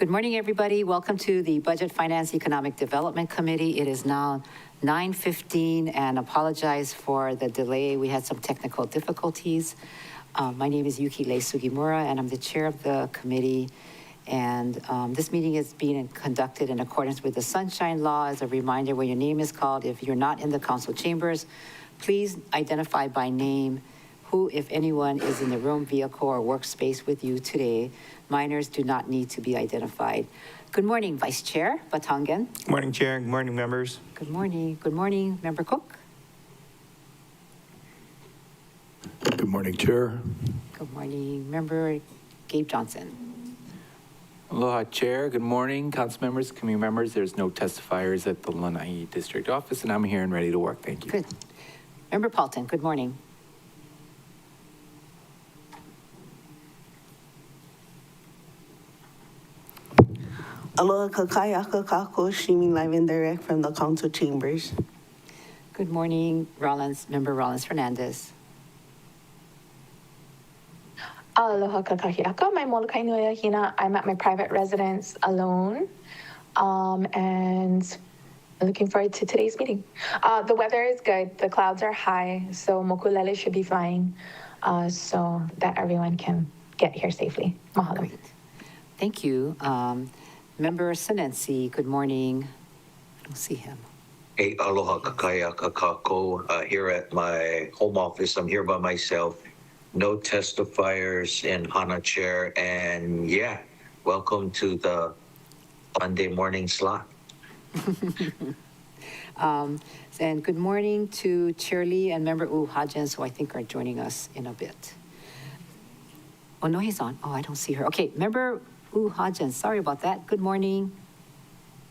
Good morning, everybody. Welcome to the Budget Finance Economic Development Committee. It is now 9:15, and apologize for the delay. We had some technical difficulties. My name is Yuki Lei Sugimura, and I'm the chair of the committee. And this meeting is being conducted in accordance with the Sunshine Law. As a reminder, when your name is called, if you're not in the council chambers, please identify by name who, if anyone, is in the room, vehicle, or workspace with you today. Minors do not need to be identified. Good morning, Vice Chair Batangan. Good morning, Chair. Good morning, members. Good morning. Good morning, Member Cook. Good morning, Chair. Good morning, Member Gabe Johnson. Aloha, Chair. Good morning, council members, committee members. There's no testifiers at the Lanai District Office, and I'm here and ready to work. Thank you. Good. Member Paulton, good morning. Aloha kakayaka kako, streaming live and direct from the council chambers. Good morning, Member Rollins Fernandez. Aloha kakahiaka, my Molokai Nui Hina. I'm at my private residence alone, and looking forward to today's meeting. The weather is good. The clouds are high, so mokulele should be fine, so that everyone can get here safely. Mahalo. Great. Thank you. Member Sinensi, good morning. I don't see him. Hey, aloha kakayaka kako. Here at my home office, I'm here by myself. No testifiers in Hana Chair, and yeah, welcome to the Monday morning slot. And good morning to Chair Lee and Member Hajens, who I think are joining us in a bit. Oh, no, he's on. Oh, I don't see her. Okay, Member Hajens, sorry about that. Good morning.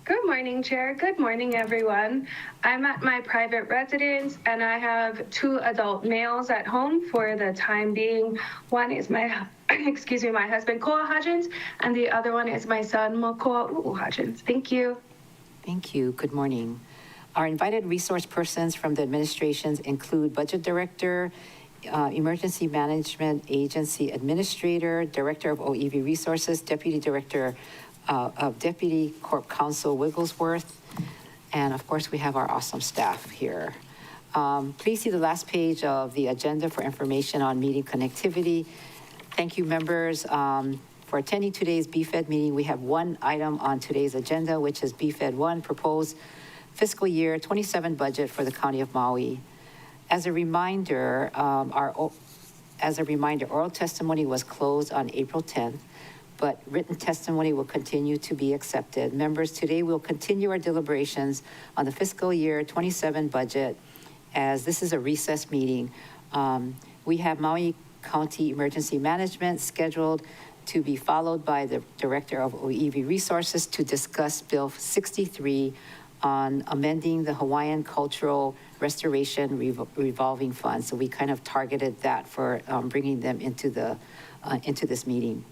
Good morning, Chair. Good morning, everyone. I'm at my private residence, and I have 2 adult males at home for the time being. One is my, my husband, Koa Hajens, and the other one is my son, Mokoa Hajens. Thank you. Thank you. Good morning. Our invited resource persons from the administrations include Budget Director, Emergency Management Agency Administrator, Director of OEV Resources, Deputy Director of Deputy Corp Counsel Wigglesworth, and of course we have our awesome staff here. Please see the last page of the agenda for information on meeting connectivity. Thank you, members, for attending today's BFED meeting. We have one item on today's agenda, which is BFED 1, proposed fiscal year 27 budget for the County of Maui. As a reminder, oral testimony was closed on April 10th, but written testimony will continue to be accepted. Members, today we'll continue our deliberations on the fiscal year 27 budget, as this is a recess meeting. We have Maui County Emergency Management scheduled to be followed by the Director of OEV Resources to discuss Bill 63 on amending the Hawaiian Cultural Restoration Revolving Fund. So we kind of targeted that for bringing them into this meeting.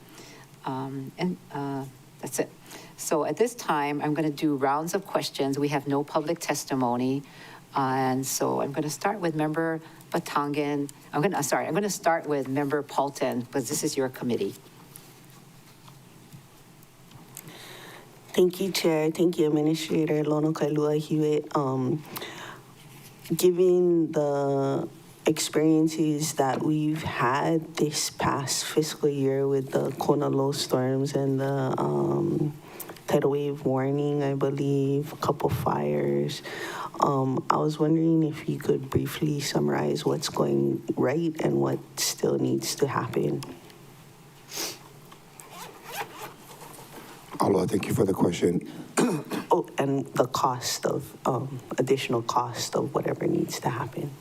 That's it. So at this time, I'm going to do rounds of questions. We have no public testimony. And so I'm going to start with Member Batangan. I'm going to start with Member Paulton, because this is your committee. Thank you, Chair. Thank you, Administrator Lono Kailua Hewitt. Given the experiences that we've had this past fiscal year with the Kona low storms and the tidal wave warning, I believe, a couple fires, I was wondering if you could briefly summarize what's going right and what still needs to happen. Aloha, thank you for the question. Oh, and the cost of, additional cost of whatever needs to happen.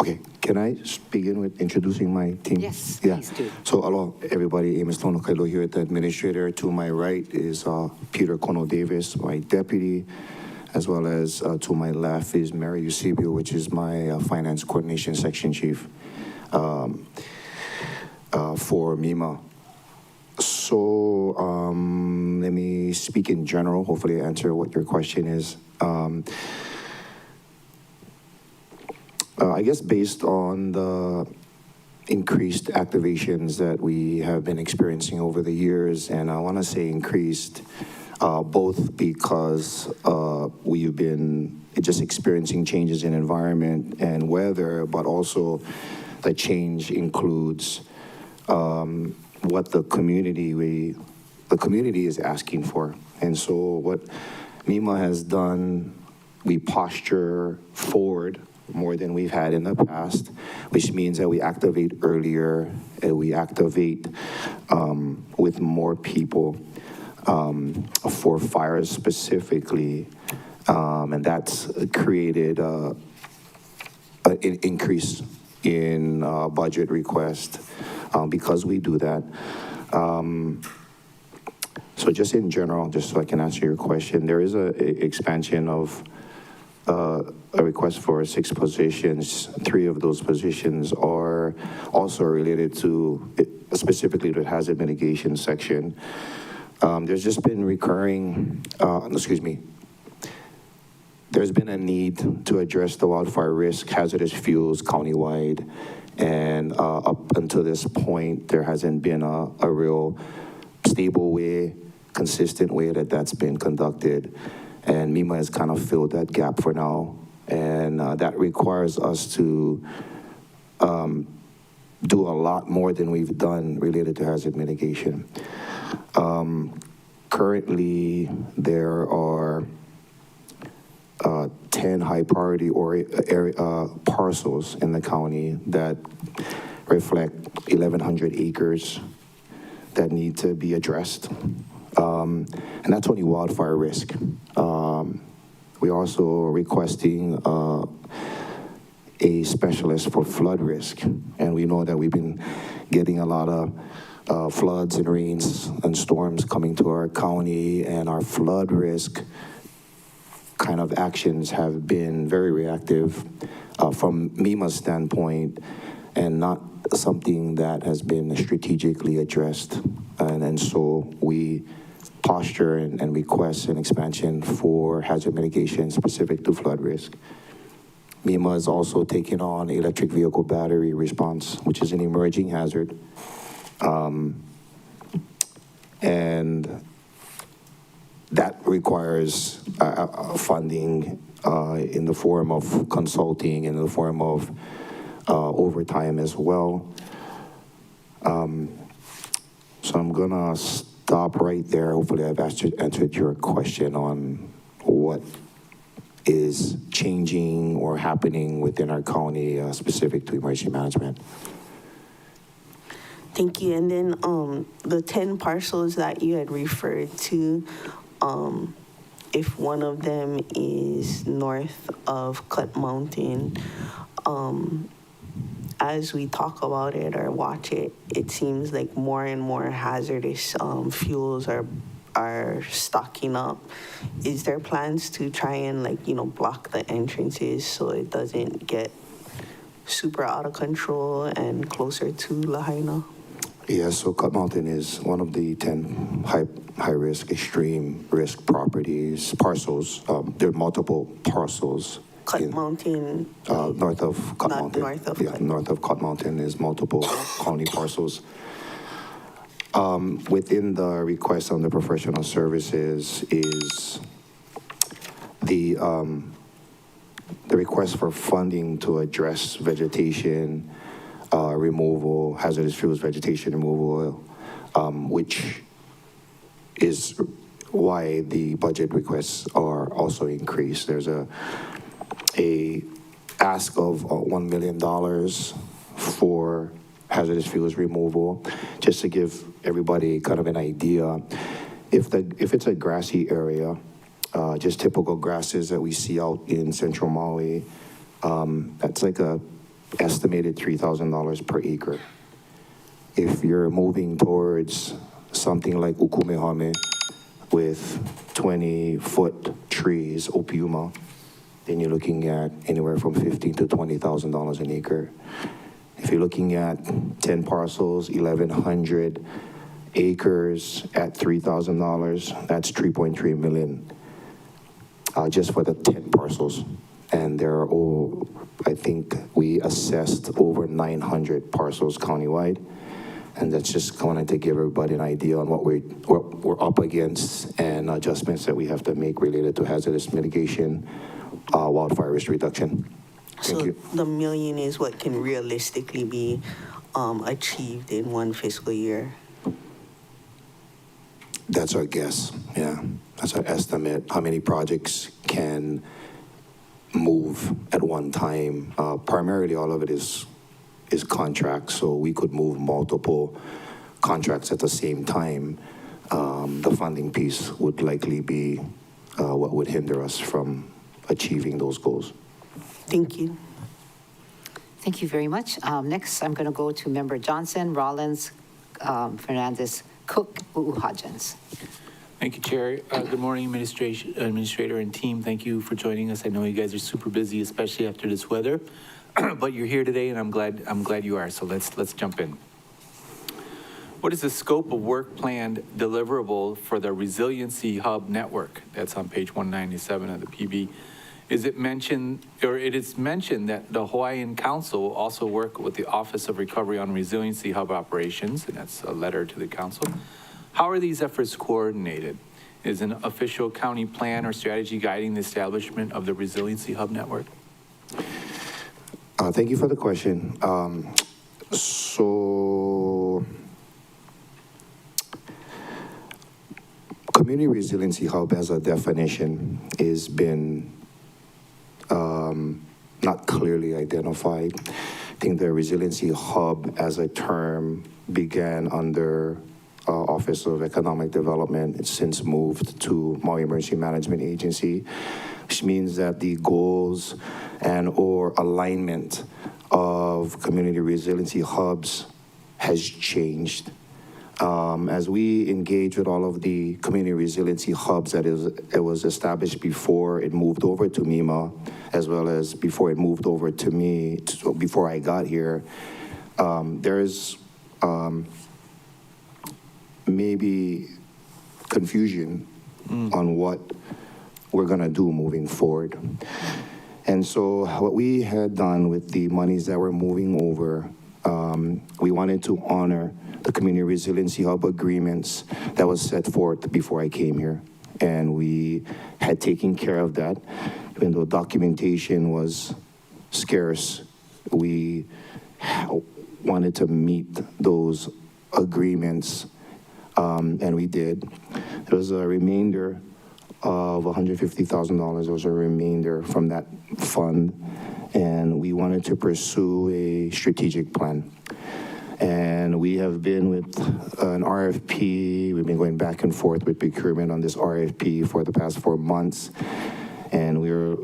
Okay, can I begin with introducing my team? Yes, yeah. please do. So, aloha, everybody. Amos Lono Kailo here at the administrator. To my right is Peter Kono Davis, my deputy, as well as to my left is Mary Eusebio, which is my finance coordination section chief for MEMA. So let me speak in general. Hopefully I answer what your question is. I guess based on the increased activations that we have been experiencing over the years. And I want to say increased both because we've been just experiencing changes in environment and weather, but also the change includes what the community is asking for. And so what MEMA has done, we posture forward more than we've had in the past, which means that we activate earlier, and we activate with more people for fires specifically, and that's created an increase in budget request because we do that. So just in general, just so I can answer your question, there is a expansion of a request for 6 positions. 3 of those positions are also related to, specifically the hazard mitigation section. There's just been there's been a need to address the wildfire risk, hazardous fuels countywide, and up until this point, there hasn't been a real stable way, consistent way that's been conducted. And MEMA has kind of filled that gap for now. And that requires us to do a lot more than we've done related to hazard mitigation. Currently, there are 10 high priority parcels in the county that reflect 1,100 acres that need to be addressed. And that's only wildfire risk. We're also requesting a specialist for flood risk. And we know that we've been getting a lot of floods and rains and storms coming to our county, and our flood risk kind of actions have been very reactive from MEMA's standpoint, and not something that has been strategically addressed. And so we posture and request an expansion for hazard mitigation specific to flood risk. MEMA is also taking on electric vehicle battery response, which is an emerging hazard. And that requires funding in the form of consulting, in the form of overtime as well. So I'm gonna stop right there. Hopefully I've answered your question on what is changing or happening within our county specific to emergency management. Thank you. And then the 10 parcels that you had referred to, if one of them is north of Cut Mountain, as we talk about it or watch it, it seems like more and more hazardous fuels are stocking up. Is there plans to try and block the entrances so it doesn't get super out of control and closer to Lahaina? Yeah, so Cut Mountain is one of the 10 high risk, extreme risk parcels. There are multiple parcels. Cut Mountain. North of Cut Mountain. North of Cut Mountain is multiple county parcels. Within the request on the professional services is the request for funding to address vegetation removal, hazardous fuels vegetation removal, which is why the budget requests are also increased. There's a ask of $1 million for hazardous fuels removal. Just to give everybody kind of an idea, if it's a grassy area, just typical grasses that we see out in central Maui, that's like a estimated $3,000 per acre. If you're moving towards something like Ukumehame with 20-foot trees, opiuma, then you're looking at anywhere from $15,000 to $20,000 an acre. If you're looking at 10 parcels, 1,100 acres at $3,000, that's $3.3 million just for the 10 parcels. And there are, I think we assessed over 900 parcels countywide. And that's just going to give everybody an idea on what we're up against and adjustments that we have to make related to hazardous mitigation, wildfire risk reduction. Thank So you. the million is what can realistically be achieved in one fiscal year. That's our guess, yeah. That's our estimate, how many projects can move at one time. Primarily, all of it is contracts, so we could move multiple contracts at the same time. The funding piece would likely be what would hinder us from achieving those goals. Thank you. Thank you very much. Next, I'm going to go to Member Johnson, Rollins, Fernandez, Cook, Hodgins. Thank you, Chair. Good morning, Administrator and team. Thank you for joining us. I know you guys are super busy, especially after this weather, but you're here today, and I'm glad you are. So let's jump in. What is the scope of work planned deliverable for the Resiliency Hub Network? That's on page 197 of the PB. It is mentioned that the Hawaiian Council will also work with the Office of Recovery on Resiliency Hub Operations, and that's a letter to the council. How are these efforts coordinated? Is an official county plan or strategy guiding the establishment of the Resiliency Hub Network? Thank you for the question. So, Community Resiliency Hub as a definition has been not clearly identified. I think the Resiliency Hub as a term began under Office of Economic Development. It's since moved to Maui Emergency Management Agency, which means that the goals and or alignment of community resiliency hubs has changed. As we engage with all of the community resiliency hubs it was established before it moved over to MEMA, as well as before it moved over to me, before I got here, there is maybe confusion on what we're gonna do moving forward. And so what we had done with the monies that were moving over, we wanted to honor the Community Resiliency Hub agreements that was set forth before I came here. And we had taken care of that. Even though documentation was scarce, we wanted to meet those agreements, and we did. There was a remainder of $150,000. There was a remainder from that fund, and we wanted to pursue a strategic plan. And we have been with an RFP. We've been going back and forth with procurement on this RFP for the past 4 months. And we're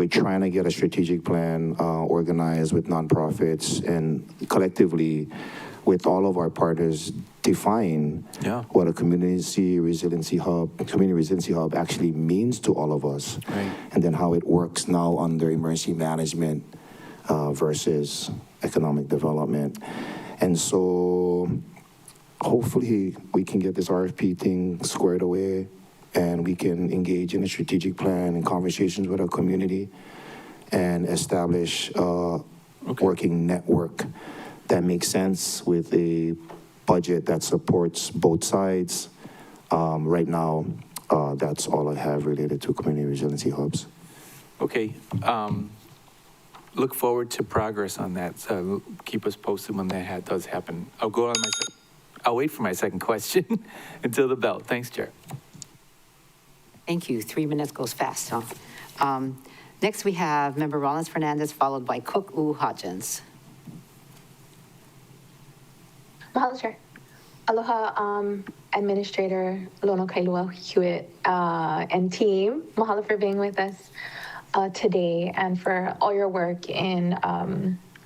trying to get a strategic plan organized with nonprofits and collectively with all of our partners define what a community resiliency hub actually means to all of us. Right. And then how it works now under emergency management versus economic development. And so hopefully we can get this RFP thing squared away and we can engage in a strategic plan and conversations with our community and establish a working network that makes sense with a budget that supports both sides. Right now, that's all I have related to community resiliency hubs. Okay. Look forward to progress on that. So keep us posted when that does happen. I'll wait for my second question until the bell. Thanks, Chair. Thank you. 3 minutes goes fast, huh? Next, we have Member Rollins Fernandez, followed by Cook Hodgins. Mahalo, Chair. Aloha, Administrator Lono Kailua Hewitt and team. Mahalo for being with us today and for all your work in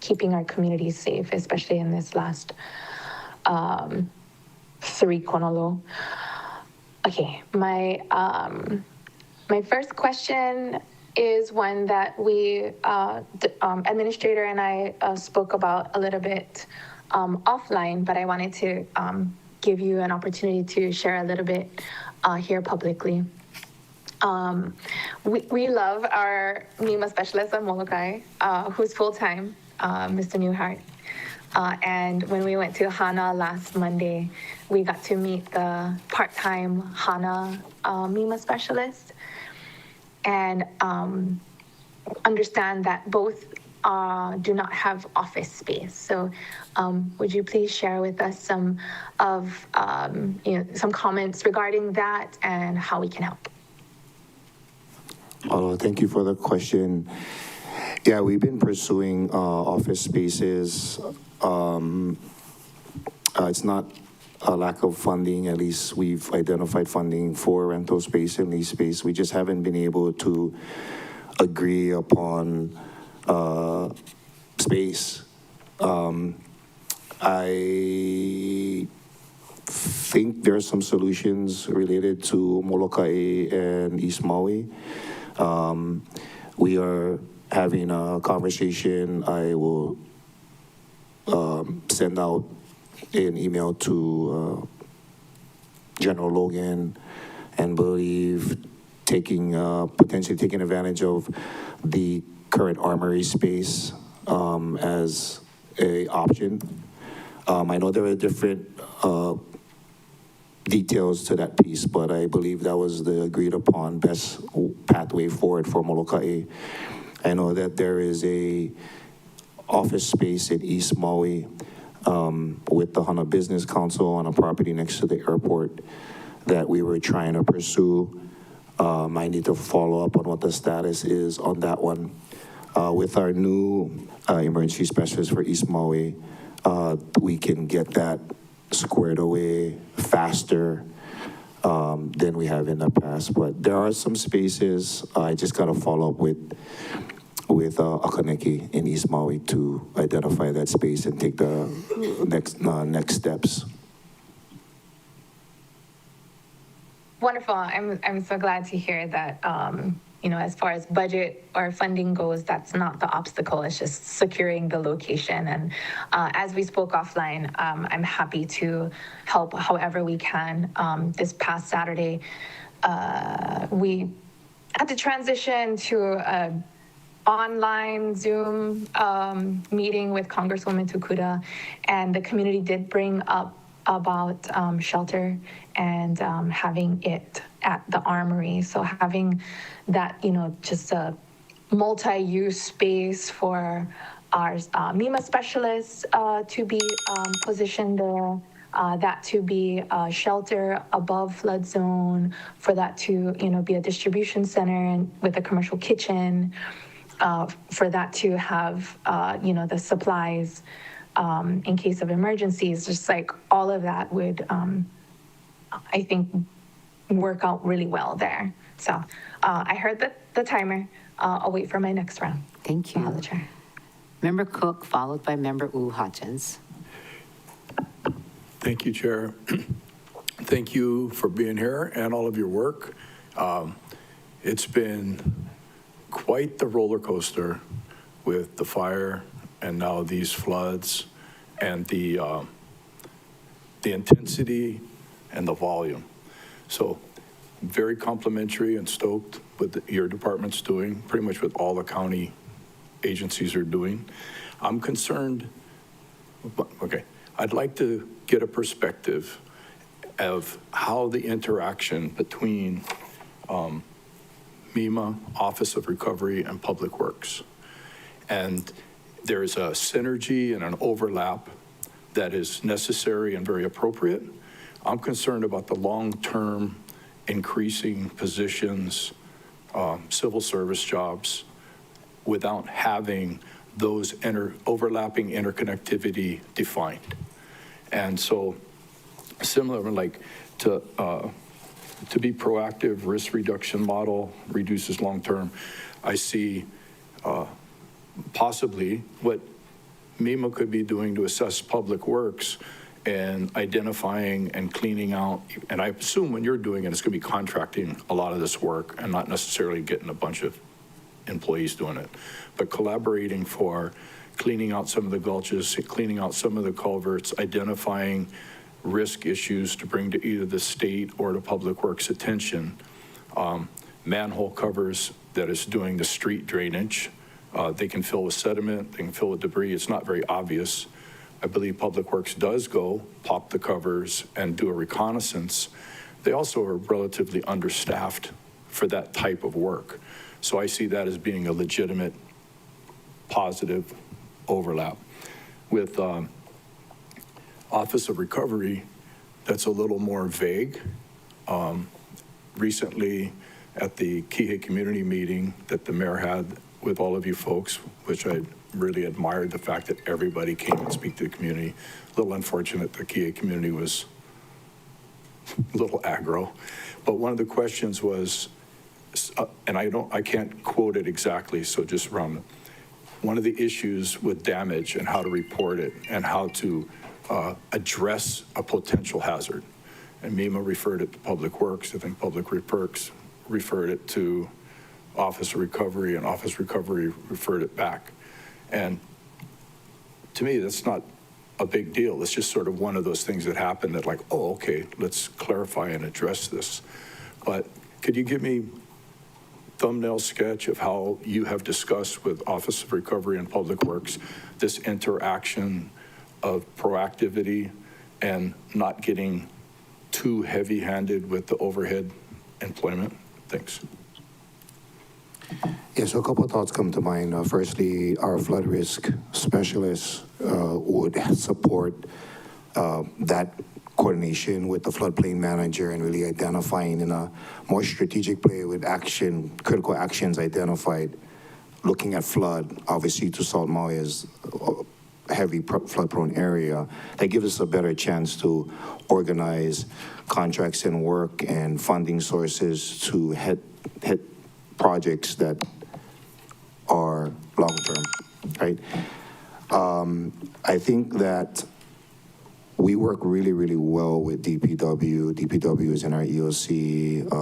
keeping our communities safe, especially in this last 3 konolo. Okay, my first question is one that we, Administrator and I spoke about a little bit offline, but I wanted to give you an opportunity to share a little bit here publicly. We love our MEMA specialist at Molokai, who's full-time, Mr. Newhart. And when we went to Hana last Monday, we got to meet the part-time Hana MEMA specialist and understand that both do not have office space. So would you please share with us some of, some comments regarding that and how we can help? Thank you for the question. Yeah, we've been pursuing office spaces. It's not a lack of funding. At least we've identified funding for rental space and lease space. We just haven't been able to agree upon space. I think there are some solutions related to Molokai and East Maui. We are having a conversation. I will send out an email to General Logan and believe potentially taking advantage of the current armory space as a option. I know there are different details to that piece, but I believe that was the agreed upon best pathway forward for Molokai. I know that there is a office space in East Maui with the Hana Business Council on a property next to the airport that we were trying to pursue. I need to follow up on what the status is on that one. With our new emergency specialist for East Maui, we can get that squared away faster than we have in the past. But there are some spaces. I just got to follow up with Akaneki in East Maui to identify that space and take the next steps. Wonderful. I'm so glad to hear that, as far as budget or funding goes, that's not the obstacle. It's just securing the location. And as we spoke offline, I'm happy to help however we can. This past Saturday, we had to transition to an online Zoom meeting with Congresswoman Tokuda, and the community did bring up about shelter and having it at the armory. So having that, just a multi-use space for our MEMA specialists to be positioned there, that to be a shelter above flood zone, for that to, be a distribution center with a commercial kitchen, for that to have, the supplies in case of emergencies, just like all of that would, I think, work out really well there. So I heard the timer. I'll wait for my next round. Thank you. The chair. Member Cook, followed by Member Hodgins. Thank you, Chair. Thank you for being here and all of your work. It's been quite the roller coaster with the fire and now these floods and the intensity and the volume. So very complimentary and stoked with your department's doing, pretty much with all the county agencies are doing. I'm concerned, okay, I'd like to get a perspective of how the interaction between MEMA, Office of Recovery, and Public Works. And there's a synergy and an overlap that is necessary and very appropriate. I'm concerned about the long-term increasing positions, civil service jobs, without having those overlapping interconnectivity defined. And so similar, like to be proactive, risk reduction model reduces long-term. I see possibly what MEMA could be doing to assess public works and identifying and cleaning out. And I assume when you're doing it, it's going to be contracting a lot of this work and not necessarily getting a bunch of employees doing it, but collaborating for cleaning out some of the gulches, cleaning out some of the culverts, identifying risk issues to bring to either the state or the Public Works attention. manhole covers that is doing the street drainage. They can fill with sediment, they can fill with debris. It's not very obvious. I believe Public Works does go, pop the covers, and do a reconnaissance. They also are relatively understaffed for that type of work. So I see that as being a legitimate, positive overlap. With Office of Recovery, that's a little more vague. Recently, at the Kihei community meeting that the mayor had with all of you folks, which I really admired the fact that everybody came and speak to the community. A little unfortunate the Kihei community was a little aggro, but one of the questions was, and I can't quote it exactly, so just run. One of the issues with damage and how to report it and how to address a potential hazard. And MEMA referred it to Public Works. I think Public Works referred it to Office of Recovery, and Office of Recovery referred it back. And to me, that's not a big deal. It's just sort of one of those things that happen that like, oh, okay, let's clarify and address this. But could you give me thumbnail sketch of how you have discussed with Office of Recovery and Public Works this interaction of proactivity and not getting too heavy-handed with the overhead employment? Thanks. Yeah, so a couple of thoughts come to mind. Firstly, our flood risk specialists would support that coordination with the floodplain manager and really identifying in a more strategic way with critical actions identified, looking at flood, obviously to Salt Maui is a heavy flood-prone area. That gives us a better chance to organize contracts and work and funding sources to hit projects that are long-term, right? I think that we work really, really well with DPW. DPW is in our EOC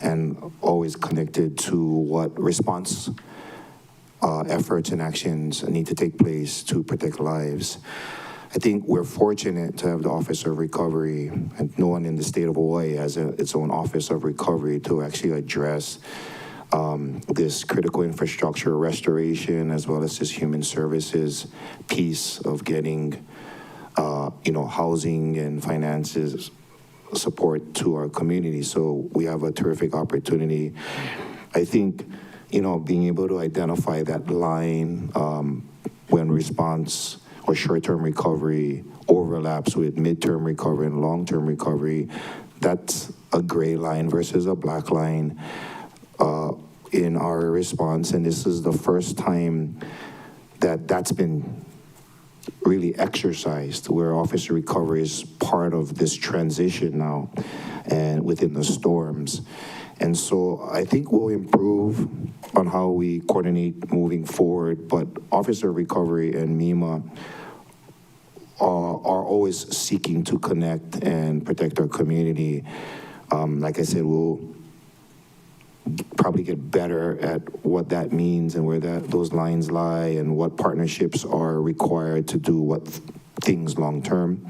and always connected to what response efforts and actions need to take place to protect lives. I think we're fortunate to have the Office of Recovery, and no one in the state of Hawaii has its own Office of Recovery to actually address this critical infrastructure restoration as well as this human services piece of getting housing and finances support to our community. So we have a terrific opportunity. I think, being able to identify that line when response or short-term recovery overlaps with midterm recovery and long-term recovery, that's a gray line versus a black line in our response. And this is the first time that that's been really exercised, where Office of Recovery is part of this transition now and within the storms. And so I think we'll improve on how we coordinate moving forward, but Office of Recovery and MEMA are always seeking to connect and protect our community. Like I said, we'll probably get better at what that means and where those lines lie and what partnerships are required to do what things long term.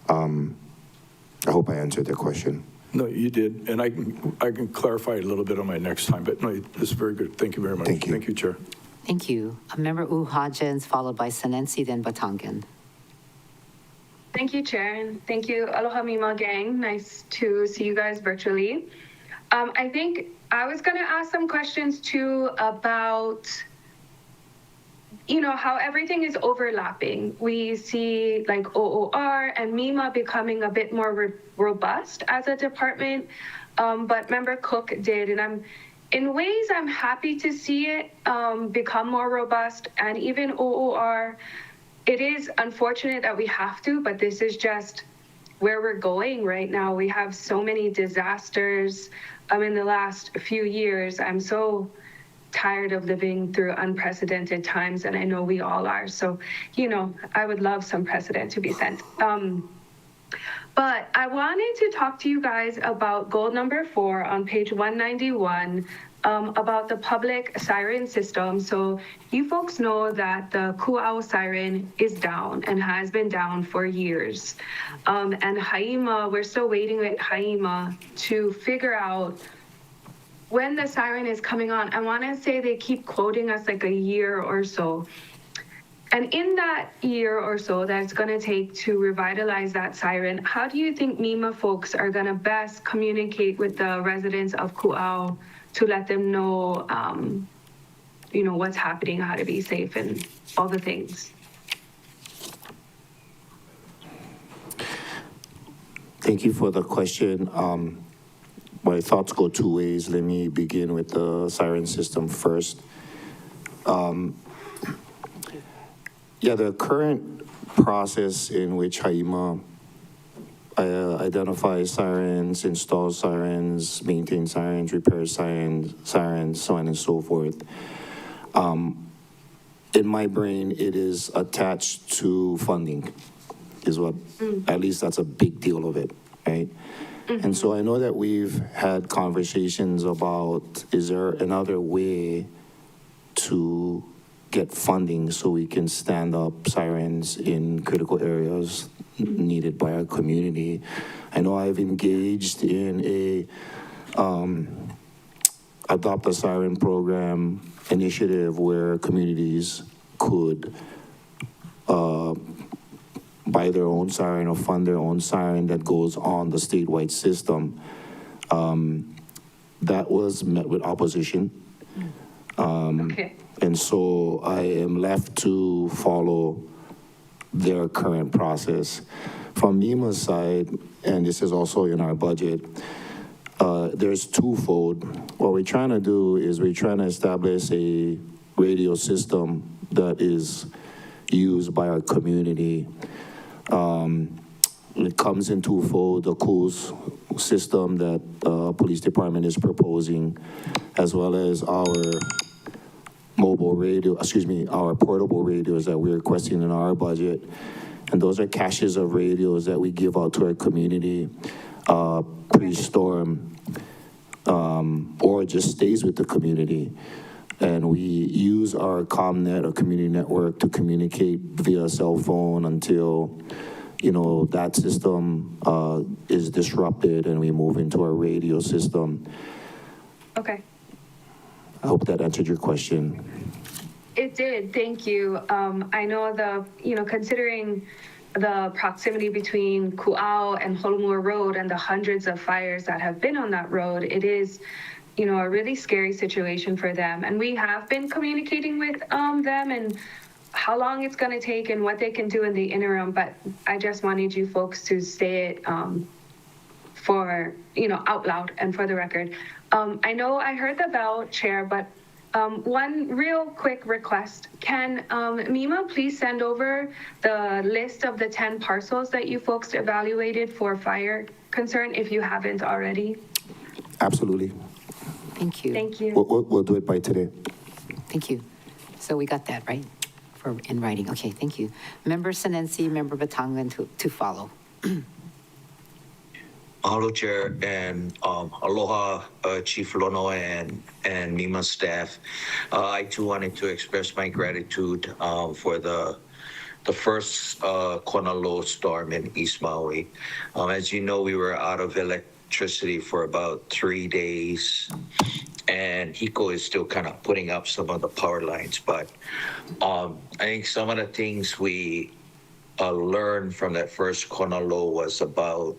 I hope I answered the question. No, you did, and I can clarify it a little bit on my next time, but no, this is very good. Thank you very much. Thank you. Thank you, Chair. Thank you. Member Hodgins, followed by Senensi, then Batangan. Thank you, Chair, and thank you, Aloha Mima gang. Nice to see you guys virtually. I think I was going to ask some questions too about, how everything is overlapping. We see like OOR and MEMA becoming a bit more robust as a department, but Member Cook did, and in ways I'm happy to see it become more robust, and even OOR. It is unfortunate that we have to, but this is just where we're going right now. We have so many disasters in the last few years. I'm so tired of living through unprecedented times, and I know we all are. So, I would love some precedent to be set. But I wanted to talk to you guys about goal number 4 on page 191, about the public siren system. So you folks know that the Ku'au siren is down and has been down for years. And Haima, we're still waiting with Haima to figure out when the siren is coming on, I want to say they keep quoting us like a year or so. And in that year or so that it's going to take to revitalize that siren, how do you think MEMA folks are going to best communicate with the residents of Ku'au to let them know, what's happening, how to be safe, and all the things? Thank you for the question. My thoughts go two ways. Let me begin with the siren system first. The current process in which HAIMA identifies sirens, installs sirens, maintains sirens, repairs sirens, so on and so forth. In my brain, it is attached to funding, is what, at least that's a big deal of it, right? And so I know that we've had conversations about, is there another way to get funding so we can stand up sirens in critical areas needed by our community? I know I've engaged in a Adopt a Siren program initiative where communities could buy their own siren or fund their own siren that goes on the statewide system. That was met with opposition. Okay. And so I am left to follow their current process. From MEMA's side, and this is also in our budget, there's twofold. What we're trying to do is we're trying to establish a radio system that is used by our community. It comes in twofold, the COOS system that police department is proposing, as well as our our portable radios that we're requesting in our budget. And those are caches of radios that we give out to our community pre-storm, or it just stays with the community. And we use our ComNet or community network to communicate via cell phone until, that system is disrupted and we move into our radio system. Okay. I hope that answered your question. It did, thank you. I know considering the proximity between Ku'au and Holomua Road and the hundreds of fires that have been on that road, it is, a really scary situation for them. And we have been communicating with them and how long it's going to take and what they can do in the interim. But I just wanted you folks to say it for, out loud and for the record. I know I heard the bell, Chair, but one real quick request. Can MEMA please send over the list of the 10 parcels that you folks evaluated for fire concern if you haven't already? Absolutely. Thank you. Thank you. We'll do it by today. Thank you. So we got that, right? In writing. Okay, thank you. Member Senensi, Member Batangan to follow. Mahalo, Chair, and aloha, Chief Lono and MEMA staff. I too wanted to express my gratitude for the first Kona low storm in East Maui. As you know, we were out of electricity for about 3 days, and HECO is still kind of putting up some of the power lines. But I think some of the things we learned from that first Kona low was about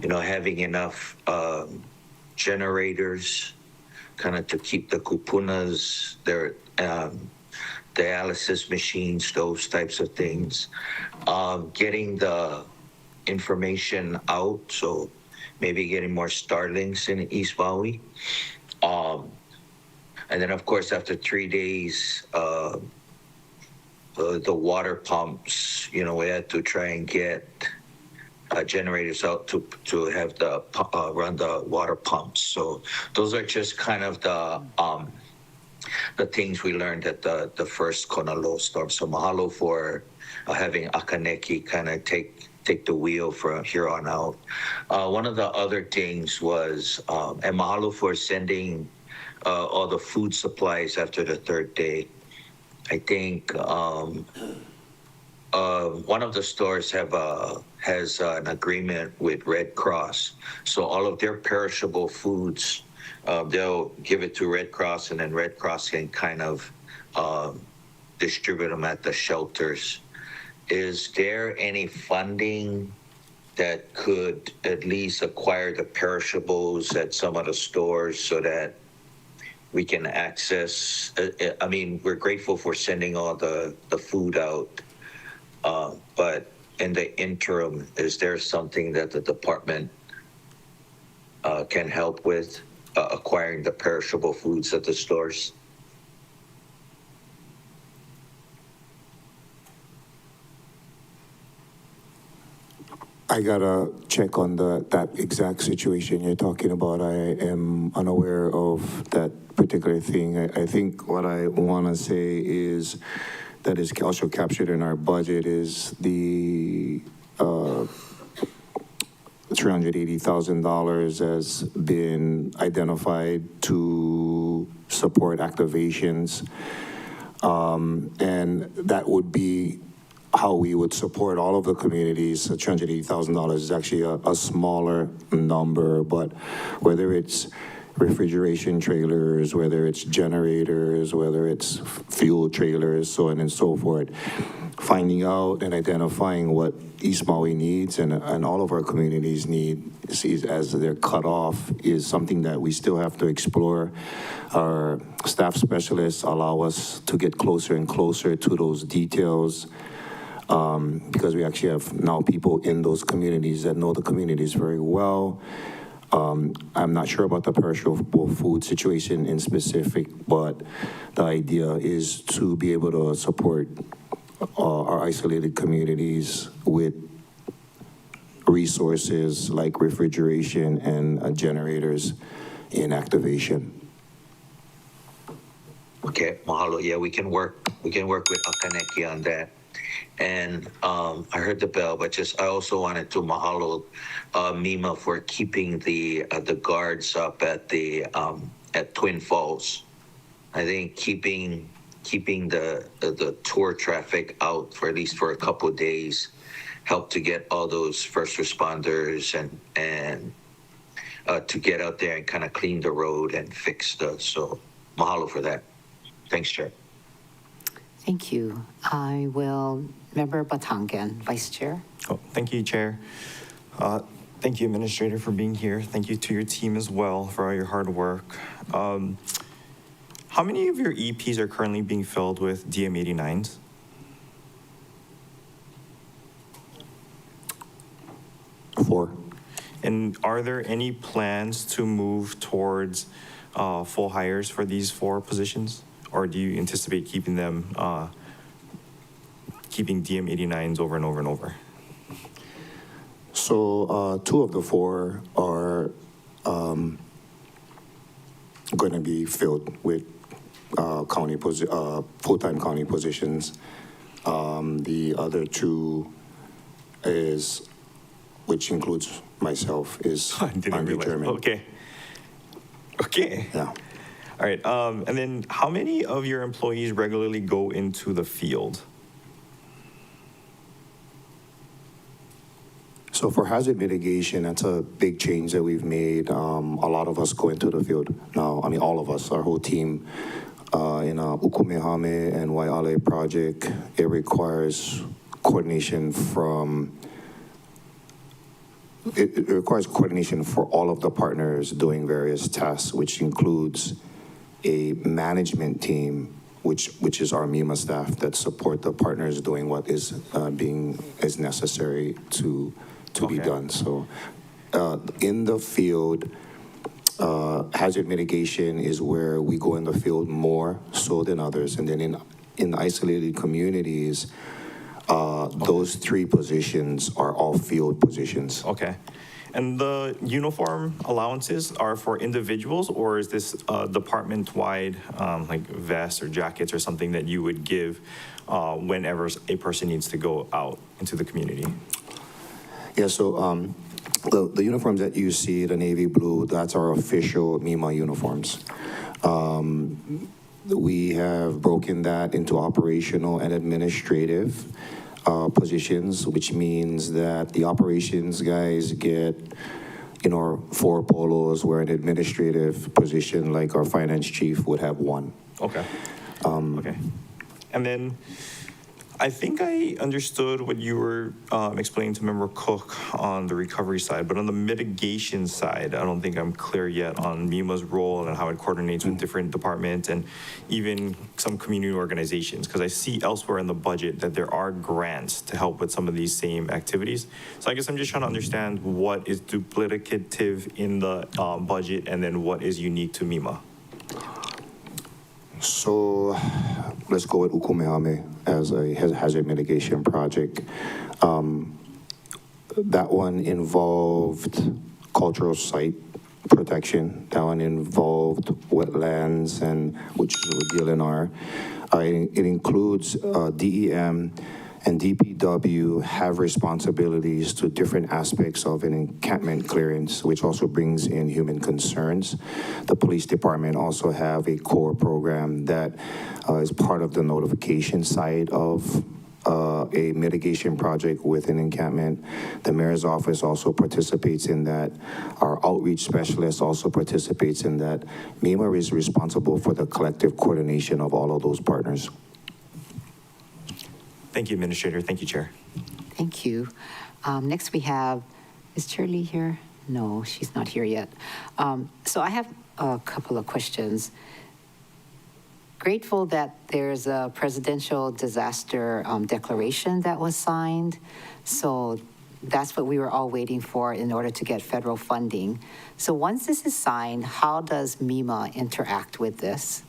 having enough generators kind of to keep the kupunas, their dialysis machines, those types of things. Getting the information out, so maybe getting more Starlinks in East Maui. And then, of course, after 3 days, the water pumps, we had to try and get generators out to have run the water pumps. So those are just kind of the things we learned at the first Kona low storm. So mahalo for having Akaneki kind of take the wheel from here on out. One of the other things was, and mahalo for sending all the food supplies after the third day. I think one of the stores has an agreement with Red Cross, so all of their perishable foods they'll give it to Red Cross, and then Red Cross can kind of distribute them at the shelters. Is there any funding that could at least acquire the perishables at some of the stores so that we can access? I mean, we're grateful for sending all the food out, but in the interim, is there something that the department can help with acquiring the perishable foods at the stores? I gotta check on that exact situation you're talking about. I am unaware of that particular thing. I think what I want to say is that is also captured in our budget is the $380,000 has been identified to support activations, and that would be how we would support all of the communities. So $380,000 is actually a smaller number, but whether it's refrigeration trailers, whether it's generators, whether it's fuel trailers, so on and so forth, finding out and identifying what East Maui needs and all of our communities need as they're cut off is something that we still have to explore. Our staff specialists allow us to get closer and closer to those details. Because we actually have now people in those communities that know the communities very well. I'm not sure about the perishable food situation in specific, but the idea is to be able to support our isolated communities with resources like refrigeration and generators in activation. Okay, mahalo. Yeah, we can work with Akaneki on that. And I heard the bell, but I also wanted to mahalo Mima for keeping the guards up at Twin Falls. I think keeping the tour traffic out for at least for a couple of days helped to get all those first responders and to get out there and kind of clean the road and fix so mahalo for that. Thanks, Chair. Thank you. I will, Member Batangan, Vice Chair. Oh, thank you, Chair. Thank you, Administrator, for being here. Thank you to your team as well for all your hard work. How many of your EPs are currently being filled with DM89s? Four. And are there any plans to move towards full hires for these 4 positions? Or do you anticipate keeping them, keeping DM89s over and over and over? So 2 of the 4 are going to be filled with full-time county positions. The other 2 which includes myself, is undetermined. Okay. Yeah. All right. And then how many of your employees regularly go into the field? So for hazard mitigation, that's a big change that we've made. A lot of us go into the field now. I mean, all of us, our whole team, in Ukumehame and Waiale project, it requires coordination it requires coordination for all of the partners doing various tasks, which includes a management team, which is our MEMA staff that support the partners doing what is necessary to be done. So in the field, hazard mitigation is where we go in the field more so than others. And then in isolated communities, those 3 positions are all field positions. Okay. And the uniform allowances are for individuals, or is this department-wide, like vests or jackets or something that you would give whenever a person needs to go out into the community? Yeah, so the uniforms that you see, the navy blue, that's our official MEMA uniforms. We have broken that into operational and administrative positions, which means that the operations guys get 4 polos, where an administrative position like our finance chief would have 1. Okay. Okay. And then I think I understood what you were explaining to Member Cook on the recovery side, but on the mitigation side, I don't think I'm clear yet on MEMA's role and how it coordinates with different departments and even some community organizations, because I see elsewhere in the budget that there are grants to help with some of these same activities. So I guess I'm just trying to understand what is duplicative in the budget and then what is unique to MEMA. So let's go with Ukumehame as a hazard mitigation project. That one involved cultural site protection. That one involved wetlands, and which is what DLNR. It includes DEM and DPW have responsibilities to different aspects of an encampment clearance, which also brings in human concerns. The police department also have a core program that is part of the notification side of a mitigation project with an encampment. The mayor's office also participates in that. Our outreach specialist also participates in that. MEMA is responsible for the collective coordination of all of those partners. Thank you, Administrator. Thank you, Chair. Thank you. Next we have, is Chair Lee here? No, she's not here yet. So I have a couple of questions. Grateful that there's a presidential disaster declaration that was signed. So that's what we were all waiting for in order to get federal funding. So once this is signed, how does MEMA interact with this?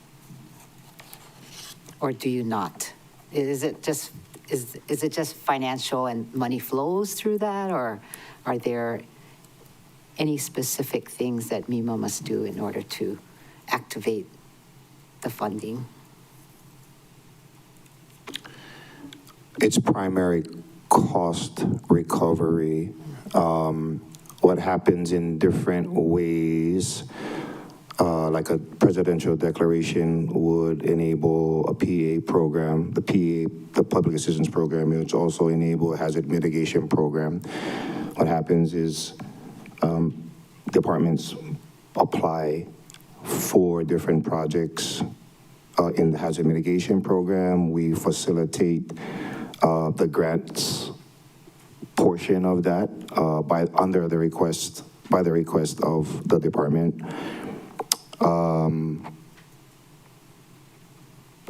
Or do you not? Is it just financial and money flows through that, or are there any specific things that MEMA must do in order to activate the funding? It's primary cost recovery. What happens in different ways, like a presidential declaration would enable a PA program, the public assistance program, which also enable a hazard mitigation program. What happens is departments apply for different projects in the hazard mitigation program. We facilitate the grants portion of that by the request of the department.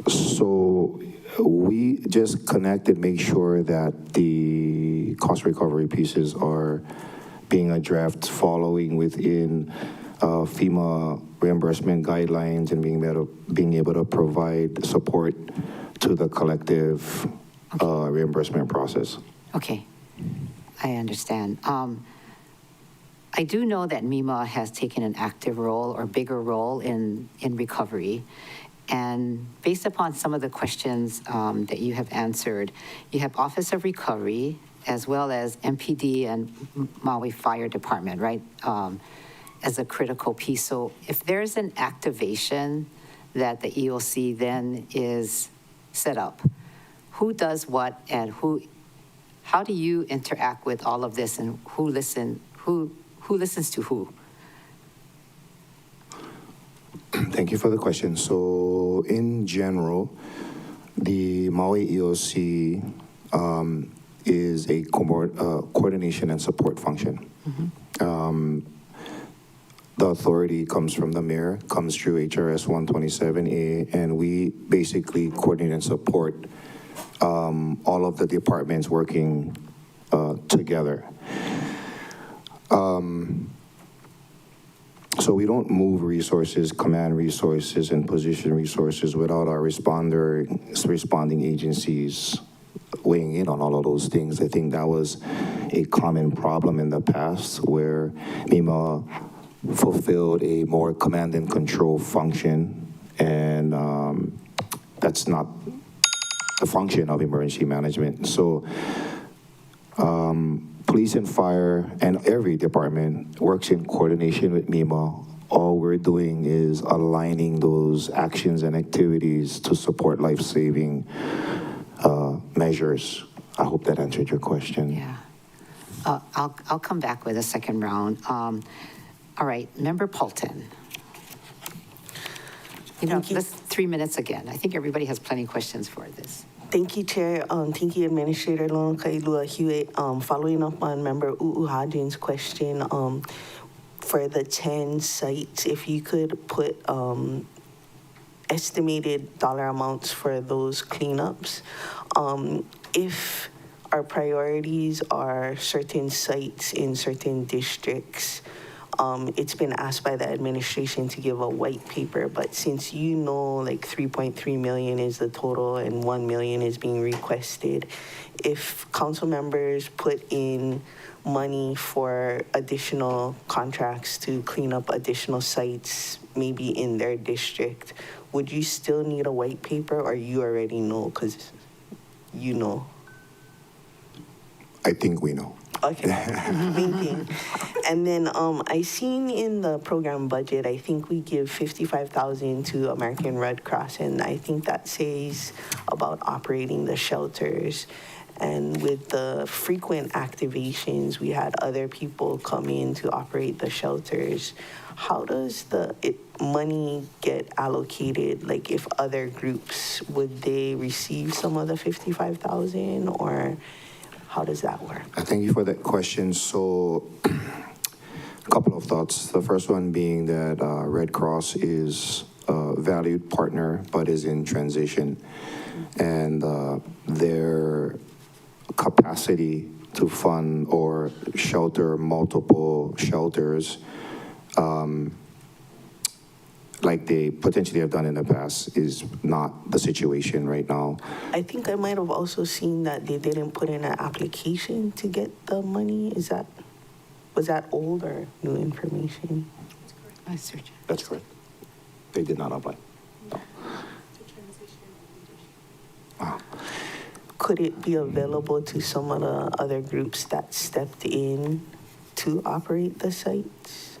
So we just connect and make sure that the cost recovery pieces are being addressed following within FEMA reimbursement guidelines and being able to provide support to the collective reimbursement process. Okay, I understand. I do know that MEMA has taken an active role or bigger role in recovery. And based upon some of the questions that you have answered, you have Office of Recovery as well as MPD and Maui Fire Department, right, as a critical piece. So if there's an activation that the EOC then is set up, who does what and how do you interact with all of this, and who listens to who? Thank you for the question. So in general, the Maui EOC is a coordination and support function. Mm-hmm. The authority comes from the mayor, comes through HRS 127A, and we basically coordinate and support all of the departments working together. So we don't move resources, command resources, and position resources without our responding agencies weighing in on all of those things. I think that was a common problem in the past where MEMA fulfilled a more command and control function, and that's not the function of emergency management. So police and fire and every department works in coordination with MEMA. All we're doing is aligning those actions and activities to support life-saving measures. I hope that answered your question. Yeah. I'll come back with a second round. All right, Member Paulton. Thank you. Let's 3 minutes again. I think everybody has plenty of questions for this. Thank you, Chair. Thank you, Administrator Lona Kailua Hewitt. Following up on Member Uuhajin's question, for the 10 sites, if you could put estimated dollar amounts for those cleanups. If our priorities are certain sites in certain districts, it's been asked by the administration to give a white paper, but since like 3.3 million is the total and 1 million is being requested, if council members put in money for additional contracts to clean up additional sites, maybe in their district, would you still need a white paper, or you already know because you know? I think we know. Okay, thinking. And then I seen in the program budget, I think we give 55,000 to American Red Cross, and I think that says about operating the shelters. And with the frequent activations, we had other people come in to operate the shelters. How does the money get allocated? Like if other groups, would they receive some of the 55,000, or how does that work? Thank you for that question. So, a couple of thoughts. The first one being that Red Cross is a valued partner, but is in transition. And their capacity to fund or shelter multiple shelters, like they potentially have done in the past, is not the situation right now. I think I might have also seen that they didn't put in an application to get the money. Was that old or new information? I search. That's correct. They did not apply. No. Wow. Could it be available to some of the other groups that stepped in to operate the sites?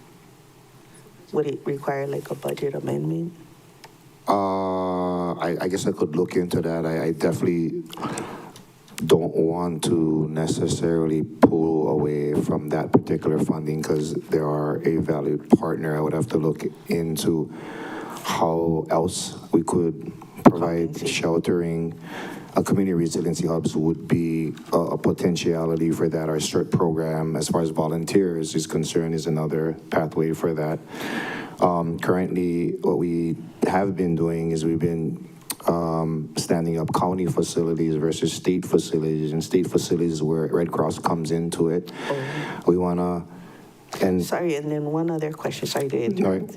Would it require like a budget amendment? I guess I could look into that. I definitely don't want to necessarily pull away from that particular funding because they are a valued partner. I would have to look into how else we could provide sheltering. Community resiliency hubs would be a potentiality for that. Our CERT program, as far as volunteers is concerned, is another pathway for that. Currently, what we have been doing is we've been standing up county facilities versus state facilities, and state facilities where Red Cross comes into it. We want to, and sorry, and then one other question, sorry to interrupt.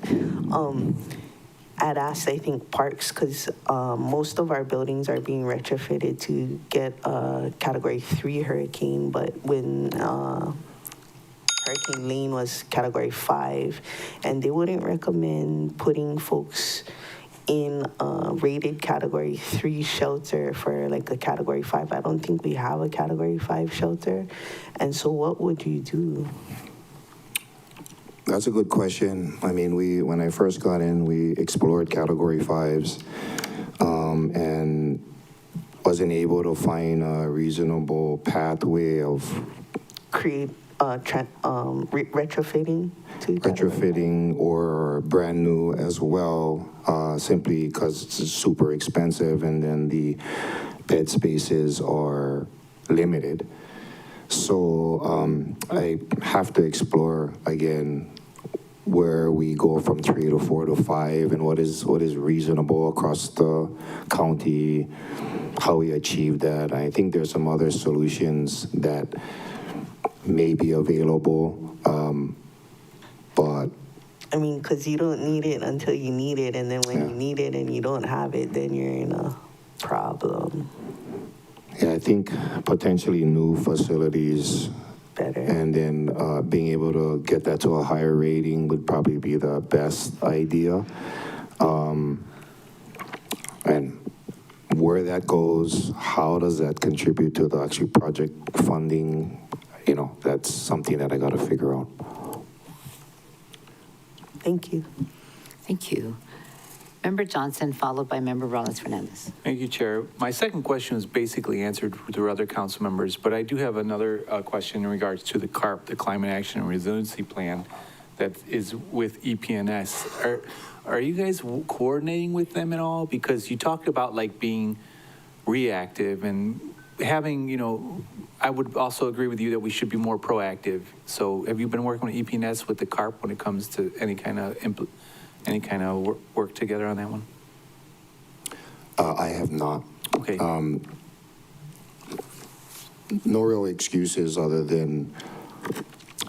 I'd asked, I think, parks, because most of our buildings are being retrofitted to get a Category 3 hurricane, but when Hurricane Lane was Category 5, and they wouldn't recommend putting folks in a rated Category 3 shelter for like a Category 5. I don't think we have a Category 5 shelter. And so what would you do? That's a good question. I mean, when I first got in, we explored Category 5s and wasn't able to find a reasonable pathway of retrofitting to retrofitting or brand new as well, simply because it's super expensive and then the bed spaces are limited. So I have to explore again where we go from 3 to 4 to 5 and what is reasonable across the county, how we achieve that. I think there's some other solutions that may be available, but I mean, because you don't need it until you need it, and then when you need it and you don't have it, then you're in a problem. yeah, I think potentially new facilities Better. and then being able to get that to a higher rating would probably be the best idea. And where that goes, how does that contribute to the actual project funding? You know, that's something that I got to figure out. Thank you. Thank you. Member Johnson, followed by Member Rollins Fernandez. Thank you, Chair. My second question was basically answered through other council members, but I do have another question in regards to the CARP, the Climate Action and Resiliency Plan that is with EPNS. Are you guys coordinating with them at all? Because you talked about like being reactive and having, you know, I would also agree with you that we should be more proactive. So have you been working with EPNS with the CARP when it comes to any kind of work together on that one? I have not. Okay. No real excuses other than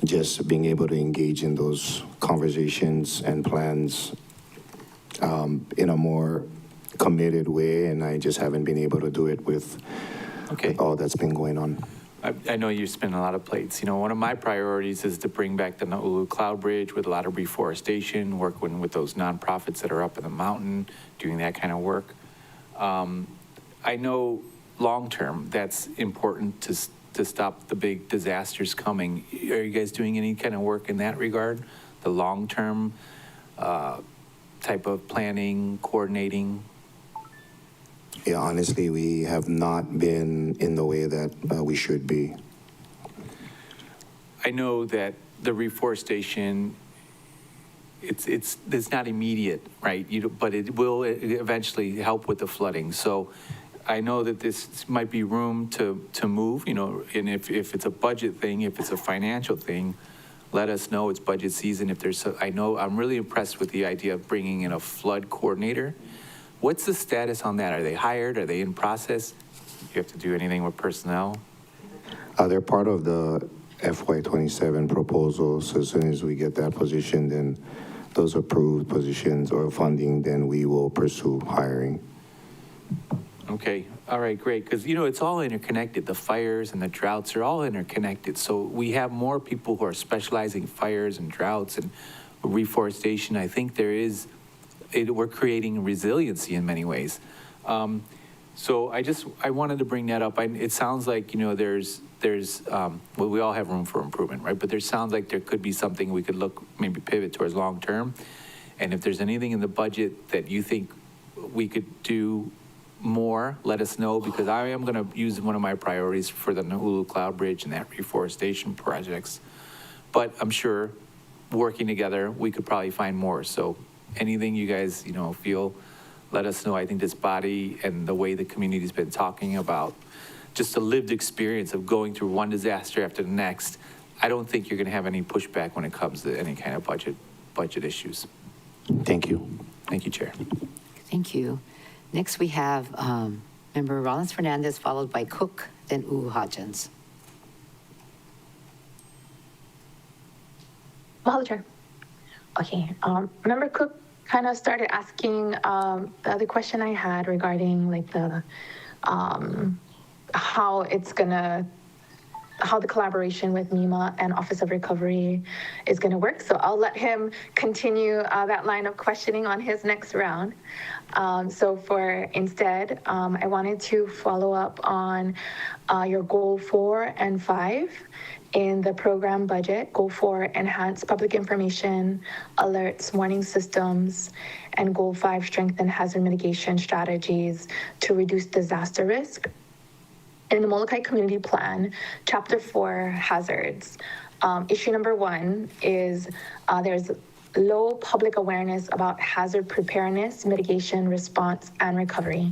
just being able to engage in those conversations and plans in a more committed way, and I just haven't been able to do it with all that's been going on. I know you're spinning a lot of plates. You know, one of my priorities is to bring back the Naulu Cloud Bridge with a lot of reforestation, working with those nonprofits that are up in the mountain, doing that kind of work. I know long-term that's important to stop the big disasters coming. Are you guys doing any kind of work in that regard? The long-term type of planning, coordinating? Yeah, honestly, we have not been in the way that we should be. I know that the reforestation, it's not immediate, right? But it will eventually help with the flooding. So I know that this might be room to move, you know, and if it's a budget thing, if it's a financial thing, let us know. It's budget season. If there's, I know I'm really impressed with the idea of bringing in a flood coordinator. What's the status on that? Are they hired? Are they in process? Do you have to do anything with personnel? They're part of the FY27 proposals. As soon as we get that position, then those approved positions or funding, then we will pursue hiring. Okay, all right, great, because, you know, it's all interconnected. The fires and the droughts are all interconnected. So we have more people who are specializing in fires and droughts and reforestation. I think there is, we're creating resiliency in many ways. So I wanted to bring that up. It sounds like, you know, well, we all have room for improvement, right? But there sounds like there could be something we could look, maybe pivot towards long-term. And if there's anything in the budget that you think we could do more, let us know, because I am going to use one of my priorities for the Naulu Cloud Bridge and that reforestation projects. But I'm sure working together, we could probably find more. So anything you guys, you know, feel, let us know. I think this body and the way the community's been talking about just the lived experience of going through one disaster after the next, I don't think you're going to have any pushback when it comes to any kind of budget issues. Thank you. Thank you, Chair. Thank you. Next, we have Member Rollins Fernandez, followed by Cook, then Hodgins. Mahalo, Chair. Okay, Member Cook kind of started asking the other question I had regarding like the how the collaboration with MEMA and Office of Recovery is going to work. So I'll let him continue that line of questioning on his next round. So for instead, I wanted to follow up on your goal 4 and 5 in the program budget. Goal 4, enhance public information, alerts, warning systems, and Goal 5, strengthen hazard mitigation strategies to reduce disaster risk. In the Molokai Community Plan, Chapter 4, hazards, issue number 1 is there's low public awareness about hazard preparedness, mitigation, response, and recovery.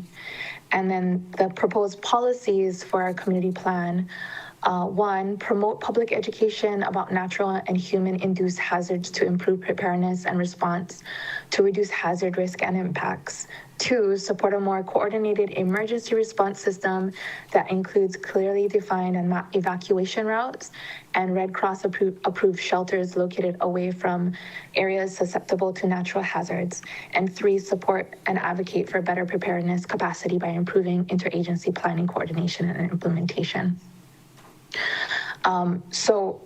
And then the proposed policies for our community plan, 1, promote public education about natural and human-induced hazards to improve preparedness and response to reduce hazard risk and impacts. 2, support a more coordinated emergency response system that includes clearly defined and mapped evacuation routes and Red Cross approved shelters located away from areas susceptible to natural hazards. And 3, support and advocate for better preparedness capacity by improving interagency planning, coordination, and implementation. So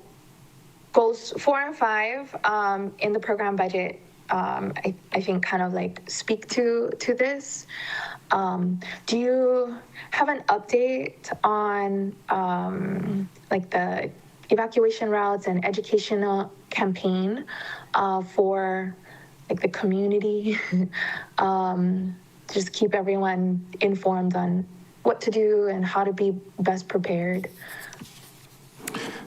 goals 4 and 5 in the program budget, I think kind of like speak to this. Do you have an update on like the evacuation routes and educational campaign for like the community, just keep everyone informed on what to do and how to be best prepared.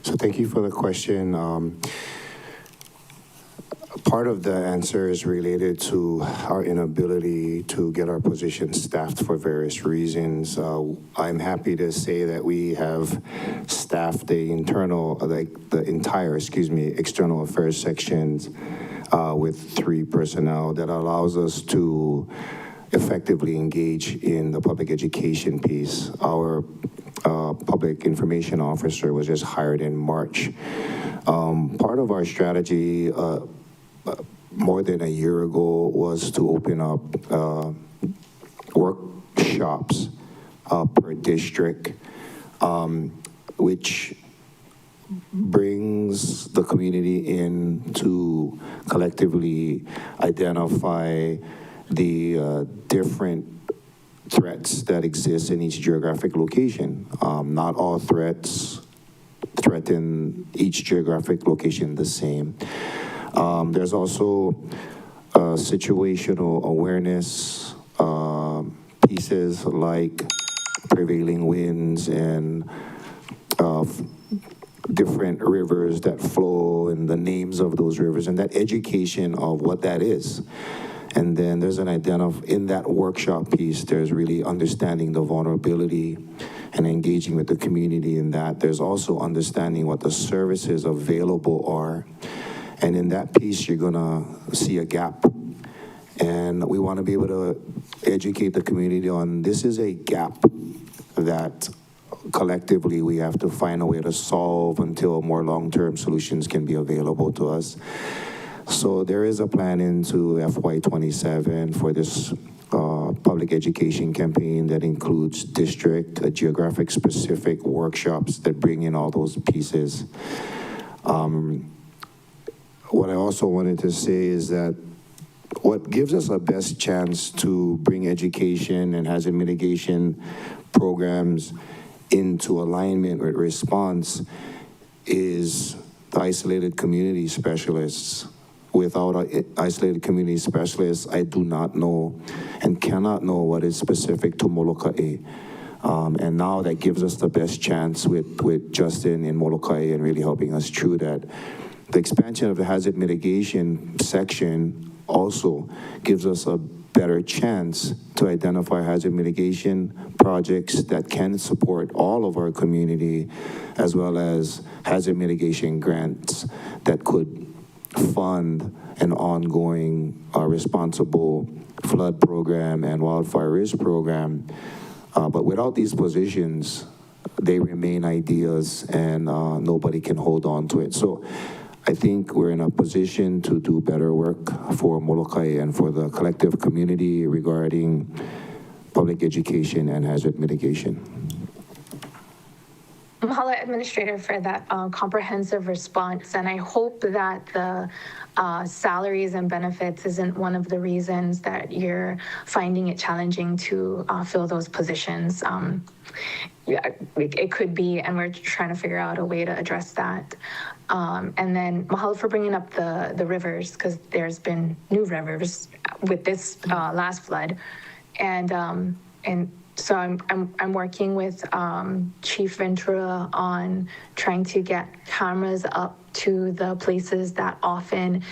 So thank you for the question. Part of the answer is related to our inability to get our positions staffed for various reasons. I'm happy to say that we have staffed the entire external affairs sections with 3 personnel that allows us to effectively engage in the public education piece. Our public information officer was just hired in March. Part of our strategy more than a year ago was to open up workshops per district, which brings the community in to collectively identify the different threats that exist in each geographic location. Not all threats threaten each geographic location the same. There's also situational awareness pieces like prevailing winds and different rivers that flow and the names of those rivers and that education of what that is. And then there's an in that workshop piece, there's really understanding the vulnerability and engaging with the community in that. There's also understanding what the services available are. And in that piece, you're gonna see a gap. And we wanna be able to educate the community on this is a gap that collectively we have to find a way to solve until more long-term solutions can be available to us. So there is a plan into FY27 for this public education campaign that includes district, geographic specific workshops that bring in all those pieces. What I also wanted to say is that what gives us a best chance to bring education and hazard mitigation programs into alignment with response is the isolated community specialists. Without isolated community specialists, I do not know and cannot know what is specific to Molokai. And now that gives us the best chance with Justin in Molokai and really helping us through that. The expansion of the hazard mitigation section also gives us a better chance to identify hazard mitigation projects that can support all of our community, as well as hazard mitigation grants that could fund an ongoing responsible flood program and wildfire risk program. But without these positions, they remain ideas and nobody can hold on to it. So I think we're in a position to do better work for Molokai and for the collective community regarding public education and hazard mitigation. Mahalo, Administrator, for that comprehensive response. And I hope that the salaries and benefits isn't one of the reasons that you're finding it challenging to fill those positions. Yeah, it could be, and we're trying to figure out a way to address that. And then mahalo for bringing up the rivers, because there's been new rivers with this last flood. And so I'm working with Chief Ventura on trying to get cameras up to the places that often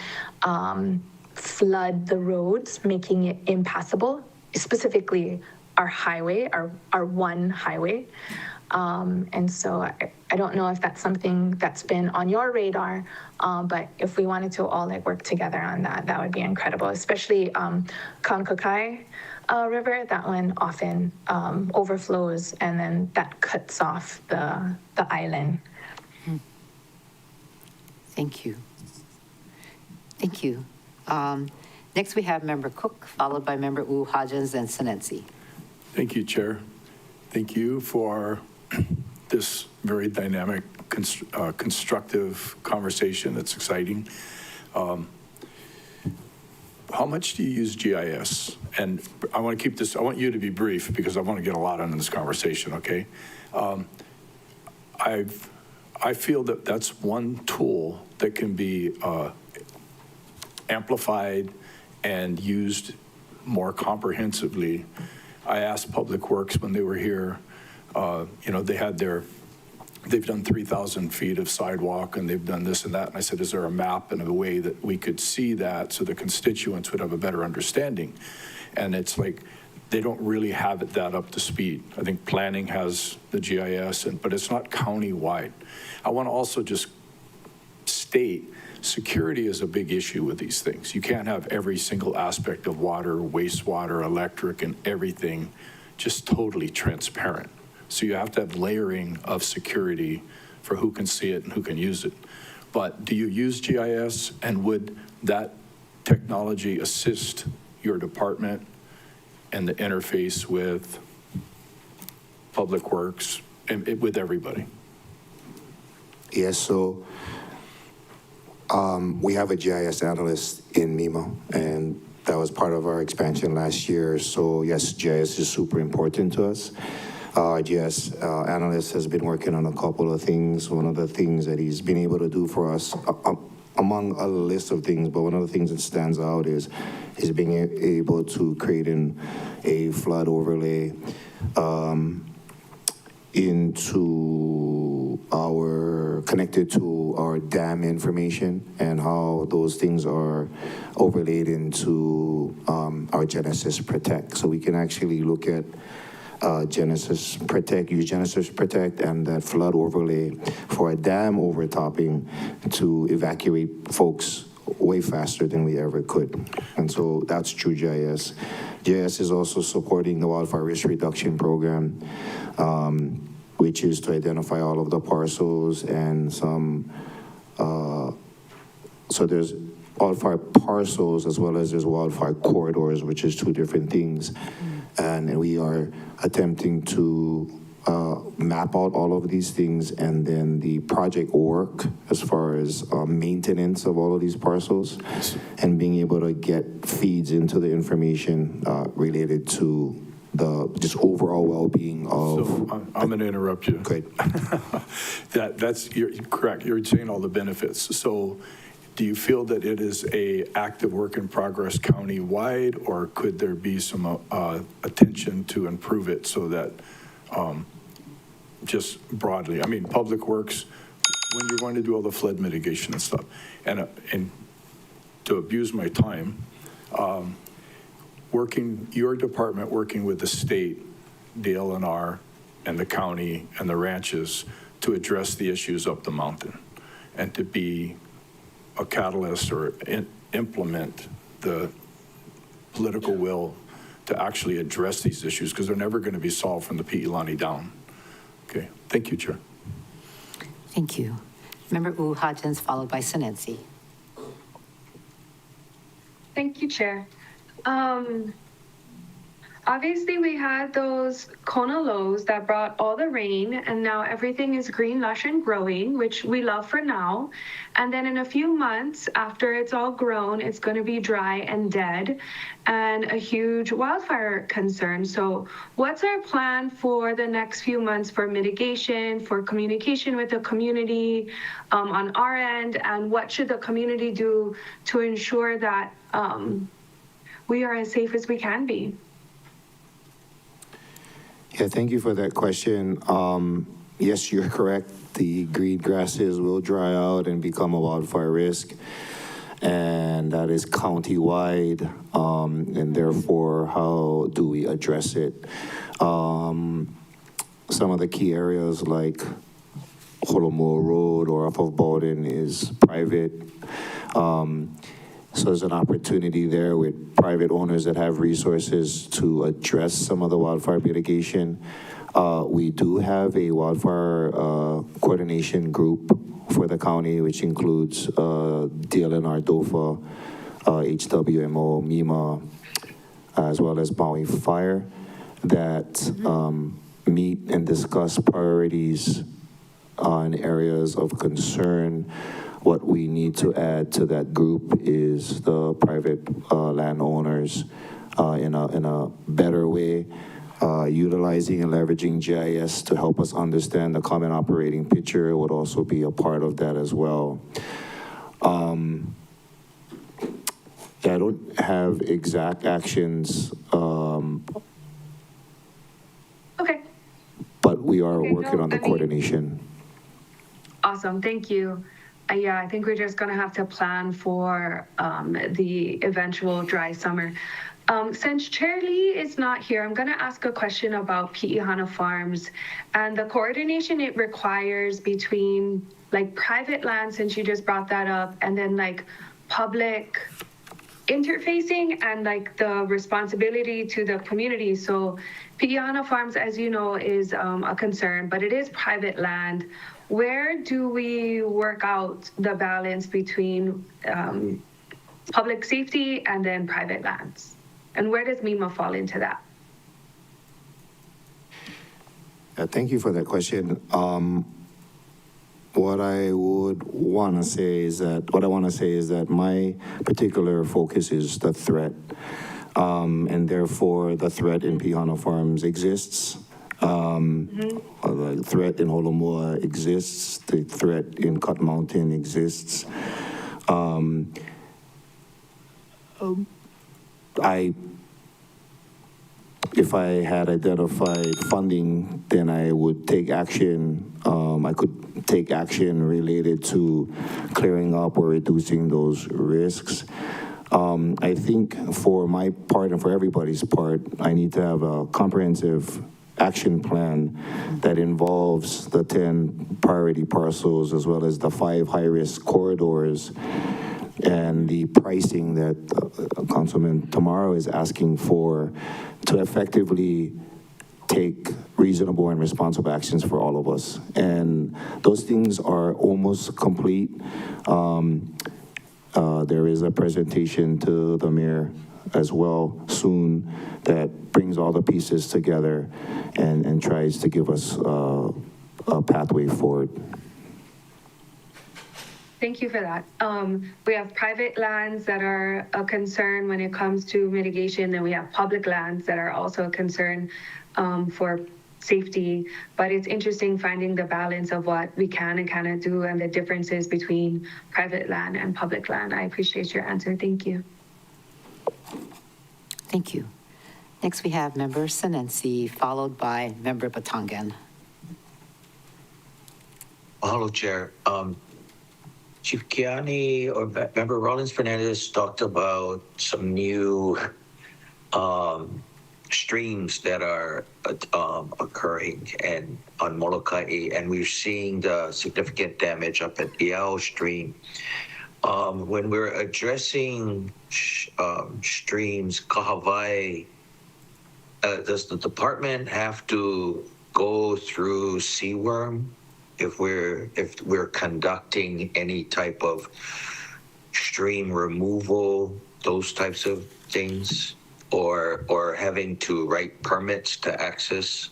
flood the roads, making it impassable, specifically our highway, our one highway. And so I don't know if that's something that's been on your radar, but if we wanted to all like work together on that, that would be incredible, especially Kaunkakai River. That one often overflows, and then that cuts off the island. Thank you. Thank you. Next, we have Member Cook, followed by Member U, Hodgins, and Senensi. Thank you, Chair. Thank you for this very dynamic, constructive conversation that's exciting. How much do you use GIS? And I want to keep this, I want you to be brief because I want to get a lot into this conversation, okay? I feel that that's one tool that can be amplified and used more comprehensively. I asked Public Works when they were here, they've done 3,000 feet of sidewalk and they've done this and that. And I said, is there a map and a way that we could see that so the constituents would have a better understanding? And it's like, they don't really have it that up to speed. I think planning has the GIS, but it's not county-wide. I want to also just state, security is a big issue with these things. You can't have every single aspect of water, wastewater, electric, and everything just totally transparent. So you have to have layering of security for who can see it and who can use it. But do you use GIS, and would that technology assist your department and the interface with Public Works and with everybody? Yes, so we have a GIS analyst in MEMA, and that was part of our expansion last year. So yes, GIS is super important to us. Our GIS analyst has been working on a couple of things. One of the things that he's been able to do for us, among a list of things, but one of the things that stands out is being able to create a flood overlay connected to our dam information, and how those things are overlaid into our Genesis Protect. So we can actually look at Genesis Protect, use Genesis Protect and that flood overlay for a dam overtopping to evacuate folks way faster than we ever could. And so that's true GIS. GIS is also supporting the wildfire risk reduction program, which is to identify all of the parcels and some, so there's wildfire parcels as well as there's wildfire corridors, which is two different things. And we are attempting to map out all of these things, and then the project work as far as maintenance of all of these parcels and being able to get feeds into the information related to the just overall well-being of. So I'm going to interrupt you. Great. You're correct. You're saying all the benefits. So do you feel that it is a active work in progress county-wide, or could there be some attention to improve it so that just broadly, I mean, Public Works, when you're going to do all the flood mitigation and stuff, and to abuse my time, your department working with the state, the LNR, and the county and the ranches to address the issues up the mountain and to be a catalyst or implement the political will to actually address these issues, because they're never going to be solved from the Pi'ilani down. Okay, thank you, Chair. Thank you. Member U Hodgins, followed by Sinensi. Thank you, Chair. Obviously, we had those Kona lows that brought all the rain, and now everything is green, lush, and growing, which we love for now. And then in a few months, after it's all grown, it's going to be dry and dead, and a huge wildfire concern. So what's our plan for the next few months for mitigation, for communication with the community on our end, and what should the community do to ensure that we are as safe as we can be? Yeah, thank you for that question. Yes, you're correct. The green grasses will dry out and become a wildfire risk, and that is county-wide, and therefore, how do we address it? Some of the key areas like Holomo Road or off of Bowden is private. So there's an opportunity there with private owners that have resources to address some of the wildfire mitigation. We do have a wildfire coordination group for the county, which includes DLNR, DOFA, HWMO, MEMA, as well as Maui Fire, that meet and discuss priorities on areas of concern. What we need to add to that group is the private landowners in a better way, utilizing and leveraging GIS to help us understand the common operating picture would also be a part of that as well. I don't have exact actions, Okay, but we are Okay, working no, on the I mean- coordination. awesome, thank you. Yeah, I think we're just gonna have to plan for the eventual dry summer. Since Chair Lee is not here, I'm gonna ask a question about Pi'ihana Farms and the coordination it requires between like private land, since you just brought that up, and then like public interfacing and like the responsibility to the community. So Pi'ihana Farms, as you know, is a concern, but it is private land. Where do we work out the balance between public safety and then private lands? And where does MEMA fall into that? Thank you for that question. What I want to say is that my particular focus is the threat, and therefore the threat in Pi'ihana Farms exists. The threat in Holomua exists. The threat in Cut Mountain exists. If I had identified funding, then I would take action. I could take action related to clearing up or reducing those risks. I think for my part and for everybody's part, I need to have a comprehensive action plan that involves the 10 priority parcels as well as the 5 high-risk corridors and the pricing that Councilman Tamaro is asking for to effectively take reasonable and responsible actions for all of us. And those things are almost complete. There is a presentation to the mayor as well soon that brings all the pieces together and tries to give us a pathway forward. Thank you for that. We have private lands that are a concern when it comes to mitigation, then we have public lands that are also a concern for safety. But it's interesting finding the balance of what we can and cannot do and the differences between private land and public land. I appreciate your answer. Thank you. Thank you. Next, we have Member Senensi, followed by Member Batangan. Hello, Chair. Chief Kiani or Member Rollins Fernandez talked about some new streams that are occurring and on Molokai, and we're seeing the significant damage up at the Ao stream. When we're addressing streams, Kahavai, does the department have to go through Seaworm if we're conducting any type of stream removal, those types of things, or having to write permits to access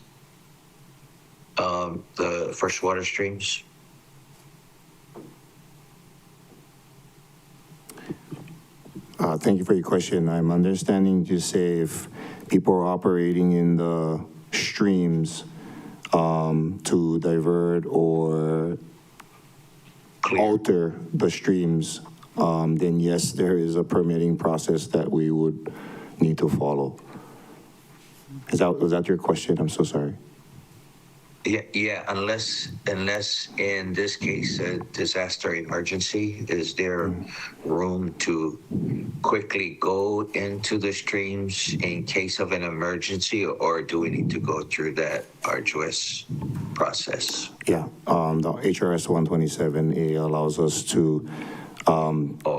the freshwater streams? Thank you for your question. I'm understanding you say if people are operating in the streams to divert or alter the streams, then yes, there is a permitting process that we would need to follow. Was that your question? I'm so sorry. Yeah, unless in this case, a disaster emergency, is there room to quickly go into the streams in case of an emergency, or do we need to go through that arduous process? Yeah, the HRS 127A allows us to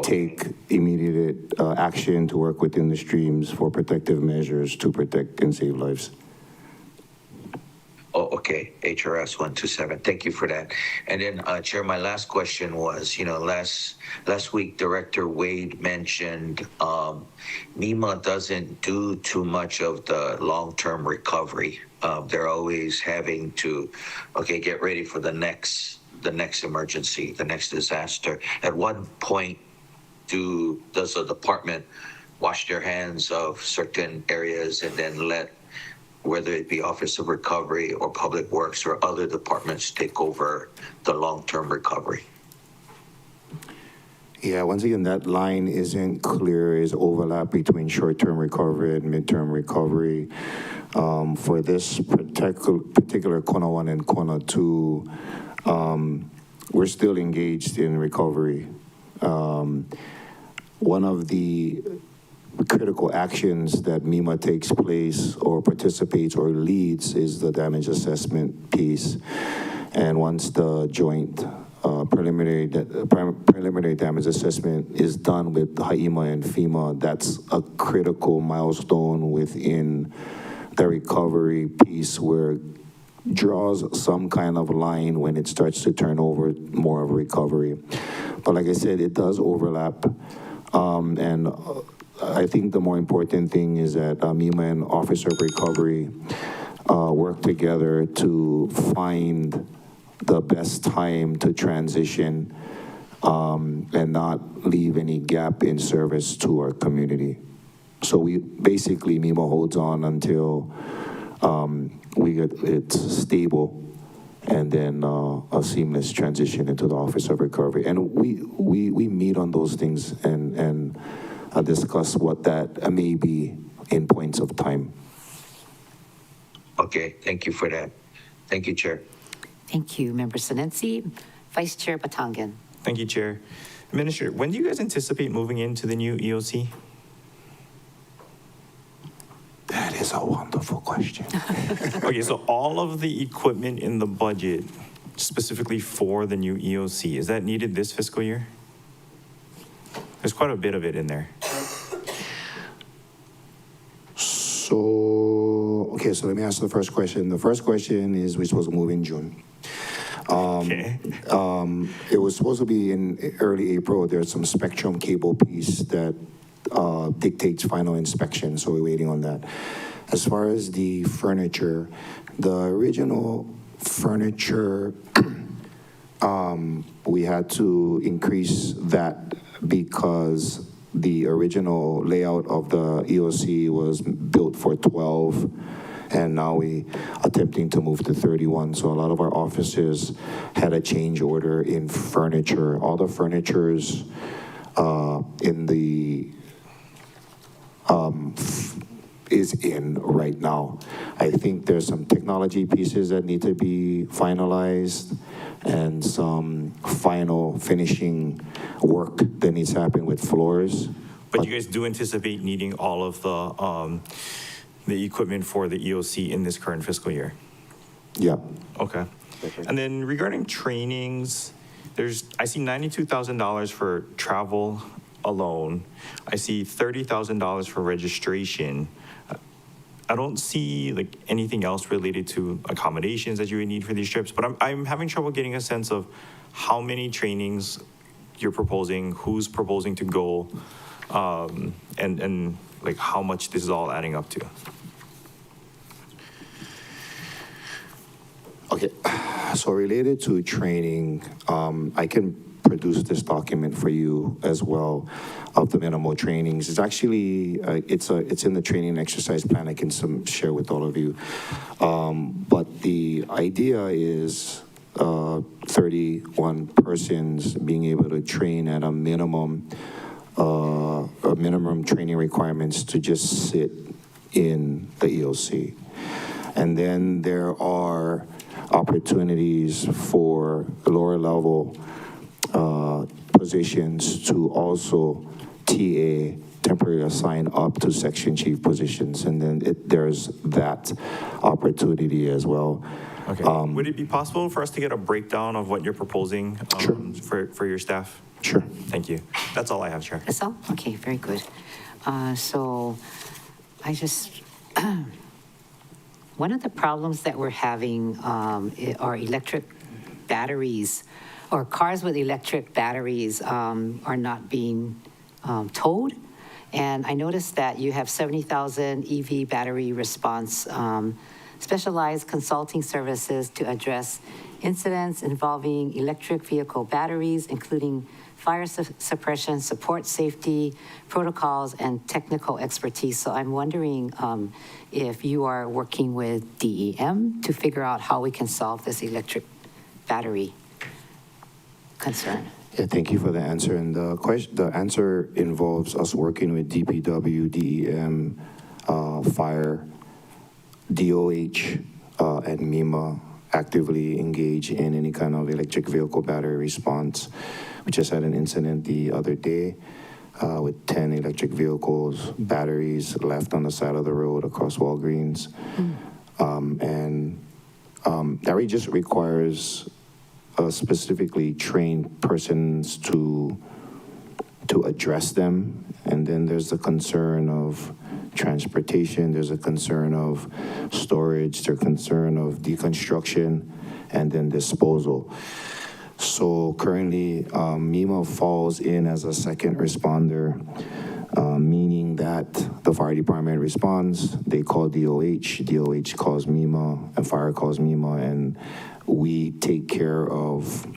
take immediate action to work within the streams for protective measures to protect and save lives. Oh, okay, HRS 127. Thank you for that. And then, Chair, my last question was, last week, Director Wade mentioned MEMA doesn't do too much of the long-term recovery. They're always having to, get ready for the next emergency, the next disaster. At what point does the department wash their hands of certain areas and then let, whether it be Office of Recovery or Public Works or other departments, take over the long-term recovery? Yeah, once again, that line isn't clear, is overlap between short-term recovery and midterm recovery. For this particular Kona 1 and Kona 2, we're still engaged in recovery. One of the critical actions that MEMA takes place or participates or leads is the damage assessment piece. And once the joint preliminary damage assessment is done with HAIMA and FEMA, that's a critical milestone within the recovery piece where draws some kind of line when it starts to turn over more of a recovery. But like I said, it does overlap. I think the more important thing is that MEMA and Office of Recovery work together to find the best time to transition and not leave any gap in service to our community. So we basically, MEMA holds on until we get it stable and then a seamless transition into the Office of Recovery. And we meet on those things and discuss what that may be in points of time. Okay, thank you for that. Thank you, Chair. Thank you, Member Senensi. Vice Chair Batangan. Thank you, Chair. Administrator, when do you guys anticipate moving into the new EOC? That is a wonderful question. Okay, so all of the equipment in the budget, specifically for the new EOC, is that needed this fiscal year? There's quite a bit of it in there. So let me ask the first question. The first question is, we're supposed to move in June. Okay. It was supposed to be in early April. There's some spectrum cable piece that dictates final inspection, so we're waiting on that. As far as the furniture, the original furniture, we had to increase that because the original layout of the EOC was built for 12, and now we attempting to move to 31. So a lot of our officers had a change order in furniture. All the furnitures in the is in right now. I think there's some technology pieces that need to be finalized and some final finishing work that needs to happen with floors. But you guys do anticipate needing all of the equipment for the EOC in this current fiscal year? Yeah. Okay. And then regarding trainings, I see $92,000 for travel alone. I see $30,000 for registration. I don't see like anything else related to accommodations that you would need for these trips, but I'm having trouble getting a sense of how many you're proposing, who's proposing to go, and like how much this is all adding up to. Okay, so related to training, I can produce this document for you as well of the minimal trainings. It's actually, it's in the training exercise plan I can share with all of you. But the idea is 31 persons being able to train at a minimum training requirements to just sit in the EOC. And then there are opportunities for lower level positions to also TA, temporarily assign up to section chief positions. And then there's that opportunity as well. Okay. Would it be possible for us to get a breakdown of what you're proposing for your staff? Sure. Thank you. That's all I have, Chair. That's all? Okay, very good. So I just, one of the problems that we're having are electric batteries, or cars with electric batteries are not being towed. And I noticed that you have 70,000 EV battery response specialized consulting services to address incidents involving electric vehicle batteries, including fire suppression, support safety, protocols, and technical expertise. So I'm wondering if you are working with DEM to figure out how we can solve this electric battery concern. Yeah, thank you for the answer. And the answer involves us working with DPW, DEM, Fire, DOH, and MEMA actively engage in any kind of electric vehicle battery response. We just had an incident the other day with 10 electric vehicles, batteries left on the side of the road across Walgreens. That really just requires specifically trained persons to address them. And then there's the concern of transportation, there's a concern of storage, there's a concern of deconstruction, and then disposal. So currently, MEMA falls in as a second responder, meaning that the fire department responds, they call DOH calls MEMA, and fire calls MEMA, and we take care of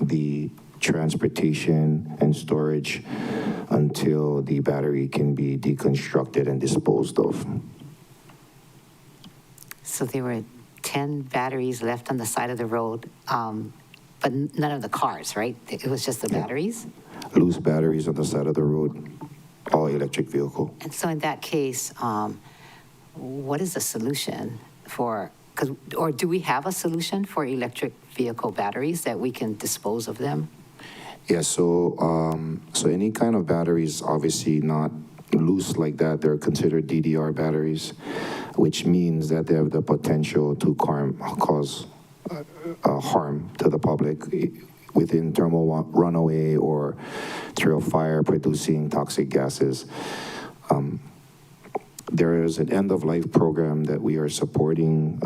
the transportation and storage until the battery can be deconstructed and disposed of. So there were 10 batteries left on the side of the road, but none of the cars, right? It was just the batteries? Loose batteries on the side of the road, all electric vehicle. And so in that case, what is the solution for, or do we have a solution for electric vehicle batteries that we can dispose of them? Yeah, so any kind of batteries, obviously not loose like that, they're considered DDR batteries, which means that they have the potential to cause harm to the public within thermal runaway or through a fire producing toxic gases. There is an end-of-life program that we are supporting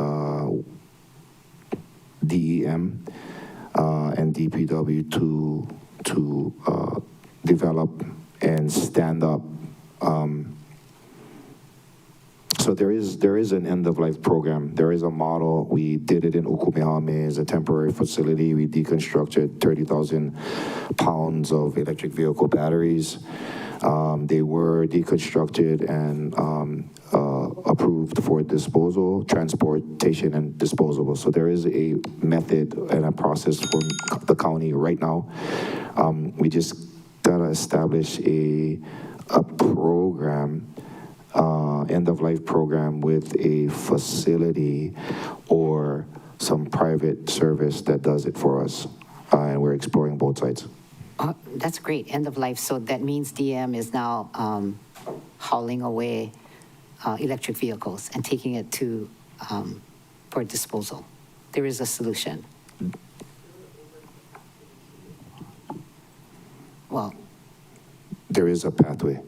DEM and DPW to develop and stand up. So there is an end-of-life program. There is a model. We did it in Ukumehame as a temporary facility. We deconstructed 30,000 pounds of electric vehicle batteries. They were deconstructed and approved for disposal, transportation, and disposable. So there is a method and a process for the county right now. We just gotta establish a program, end-of-life program with a facility or some private service that does it for us. And we're exploring both sides. That's great, end of life. So that means DM is now hauling away electric vehicles and taking it to for disposal. There is a solution. Well, there is a pathway.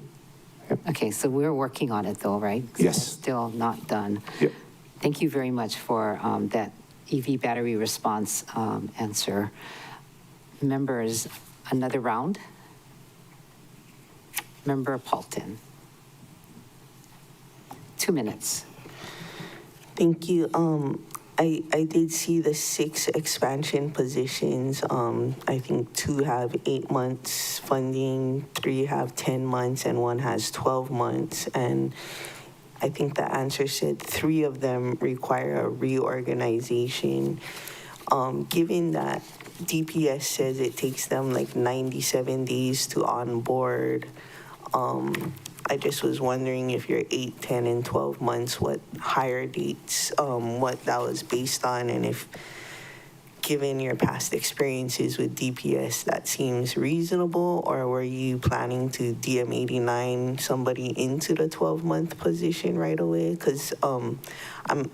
Yep. Okay, so we're working on it though, right? Yes. It's still not done. Yep. Thank you very much for that EV battery response answer. Members, another round. Member Paulton. 2 minutes. Thank you. I did see the 6 expansion positions. I think 2 have 8 months funding, 3 have 10 months, and 1 has 12 months. And I think the answer said 3 of them require a reorganization. Given that DPS says it takes them like 97 days to onboard, I just was wondering if your 8, 10, and 12 months, what hire dates, what that was based on, and if, given your past experiences with DPS, that seems reasonable, or were you planning to DM89 somebody into the 12-month position right away? Because I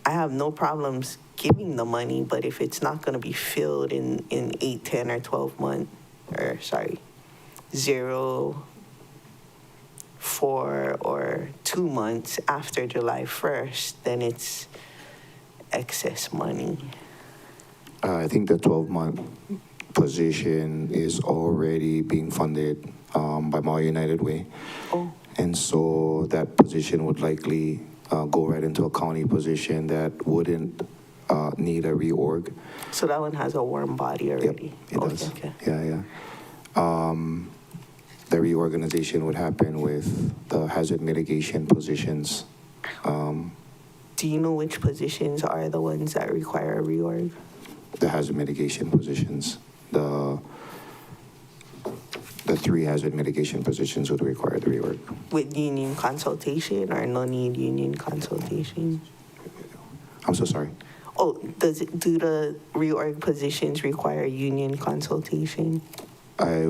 have no problems giving the money, but if it's not going to be filled in 8, 10, or 12 months, or sorry, 0, 4, or 2 months after July 1st, then it's excess money. I think the 12-month position is already being funded by Maui United Way. Oh. And so that position would likely go right into a county position that wouldn't need a reorg. So that one has a warm body already? Yep, it does. Okay. Yeah. The reorganization would happen with the hazard mitigation positions. Do you know which positions are the ones that require a reorg? The hazard mitigation positions. the 3 hazard mitigation positions would require the rework. With union consultation or no need union consultation? I'm so sorry. Oh, do the reorg positions require union consultation? I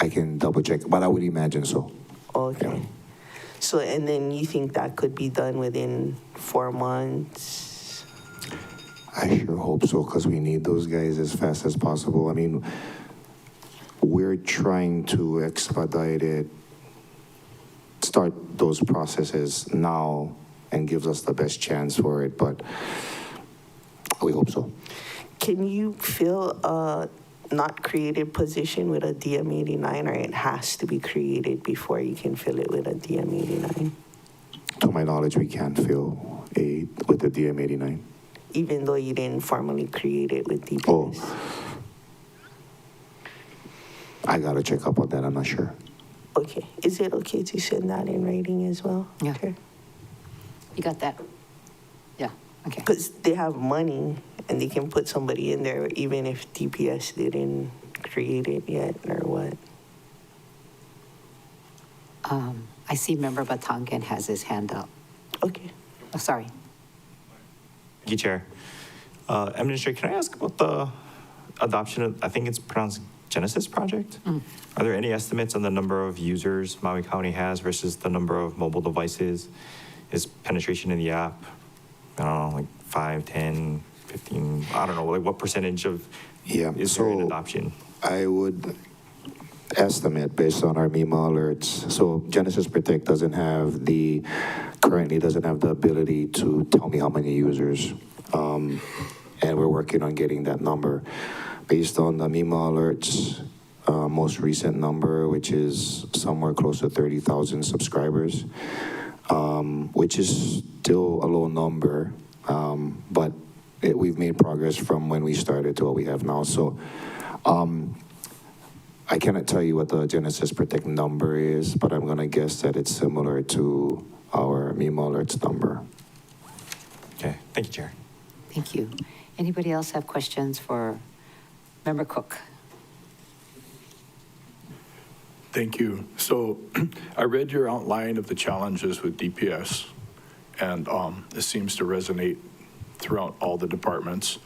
can double check, but I would imagine so. Okay. Yeah. So, and then you think that could be done within 4 months? I sure hope so, because we need those guys as fast as possible. I mean, we're trying to expedite it, start those processes now, and gives us the best chance for it, but we hope so. Can you fill a not created position with a DM89, or it has to be created before you can fill it with a DM89? To my knowledge, we can't fill with the DM89. Even though you didn't formally create it with DPS? Oh, I gotta check up on that, I'm not sure. Okay. Is it okay to send that in writing as well? Yeah. Okay. You got that? Yeah, okay. Because they have money and they can put somebody in there even if DPS didn't create it yet or what. I see Member Batangan has his hand up. Okay. Oh, sorry. Thank you, Chair. Administrator, can I ask about the adoption of, I think it's pronounced Genesis project? Are there any estimates on the number of users Maui County has versus the number of mobile devices? Is penetration in the app, I don't know, like 5, 10, 15, I don't know, like what percentage of, Yeah, is there an so adoption? I would estimate based on our MEMA alerts. So Genesis Protect currently doesn't have the ability to tell me how many users. And we're working on getting that number. Based on the MEMA alerts, most recent number, which is somewhere close to 30,000 subscribers, which is still a low number, but we've made progress from when we started to what we have now. So I cannot tell you what the Genesis Protect number is, but I'm gonna guess that it's similar to our MEMA alerts number. Okay, thank you, Chair. Thank you. Anybody else have questions for Member Cook? Thank you. So I read your outline of the challenges with DPS, and this seems to resonate throughout all the departments.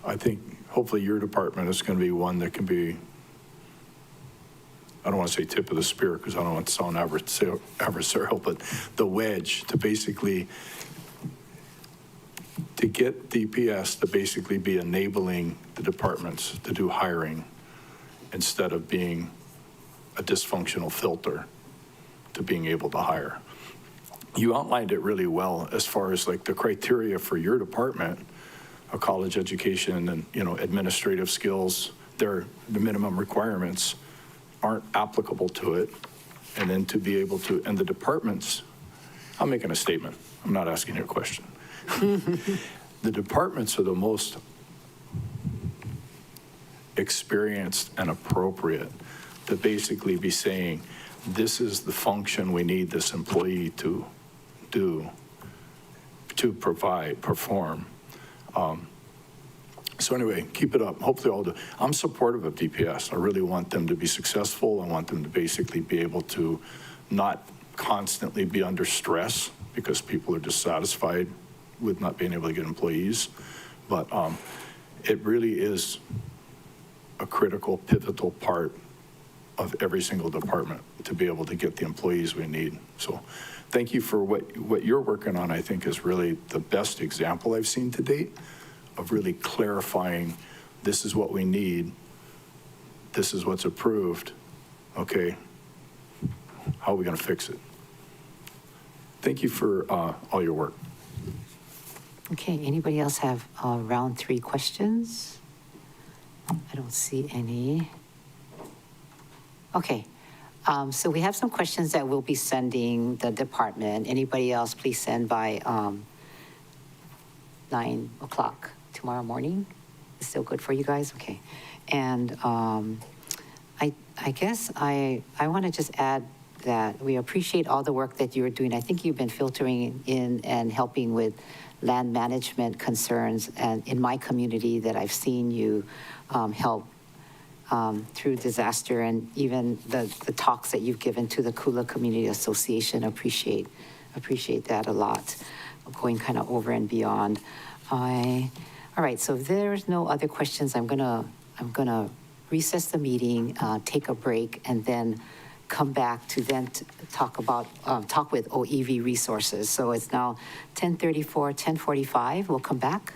I think hopefully your department is going to be one that can be, I don't want to say tip of the spear because I don't want to sound adversarial, but the wedge to basically to get DPS to basically be enabling the departments to do hiring instead of being a dysfunctional filter to being able to hire. You outlined it really well as far as like the criteria for your department, a college education and, administrative skills, the minimum requirements aren't applicable to it. And then to be able to, and the departments, I'm making a statement. I'm not asking you a question. The departments are the most experienced and appropriate to basically be saying, this is the function we need this employee to do, to perform. So anyway, keep it up. Hopefully all do. I'm supportive of DPS. I really want them to be successful. I want them to basically be able to not constantly be under stress because people are dissatisfied with not being able to get employees. But it really is a critical, pivotal part of every single department to be able to get the employees we need. So thank you for what you're working on. I think is really the best example I've seen to date of really clarifying this is what we need, this is what's approved, okay, how are we gonna fix it? Thank you for all your work. Okay, anybody else have round 3 questions? I don't see any. Okay, so we have some questions that we'll be sending the department. Anybody else, please send by 9 o'clock tomorrow morning. Is still good for you guys? Okay. And I guess I want to just add that we appreciate all the work that you're doing. I think you've been filtering in and helping with land management concerns and in my community that I've seen you help through disaster, and even the talks that you've given to the Kula Community Association. Appreciate that a lot, going kind of over and beyond. All right, so if there's no other questions, I'm gonna recess the meeting, take a break, and then come back to then talk with OEV resources. So it's now 10:34, 10:45. We'll come back.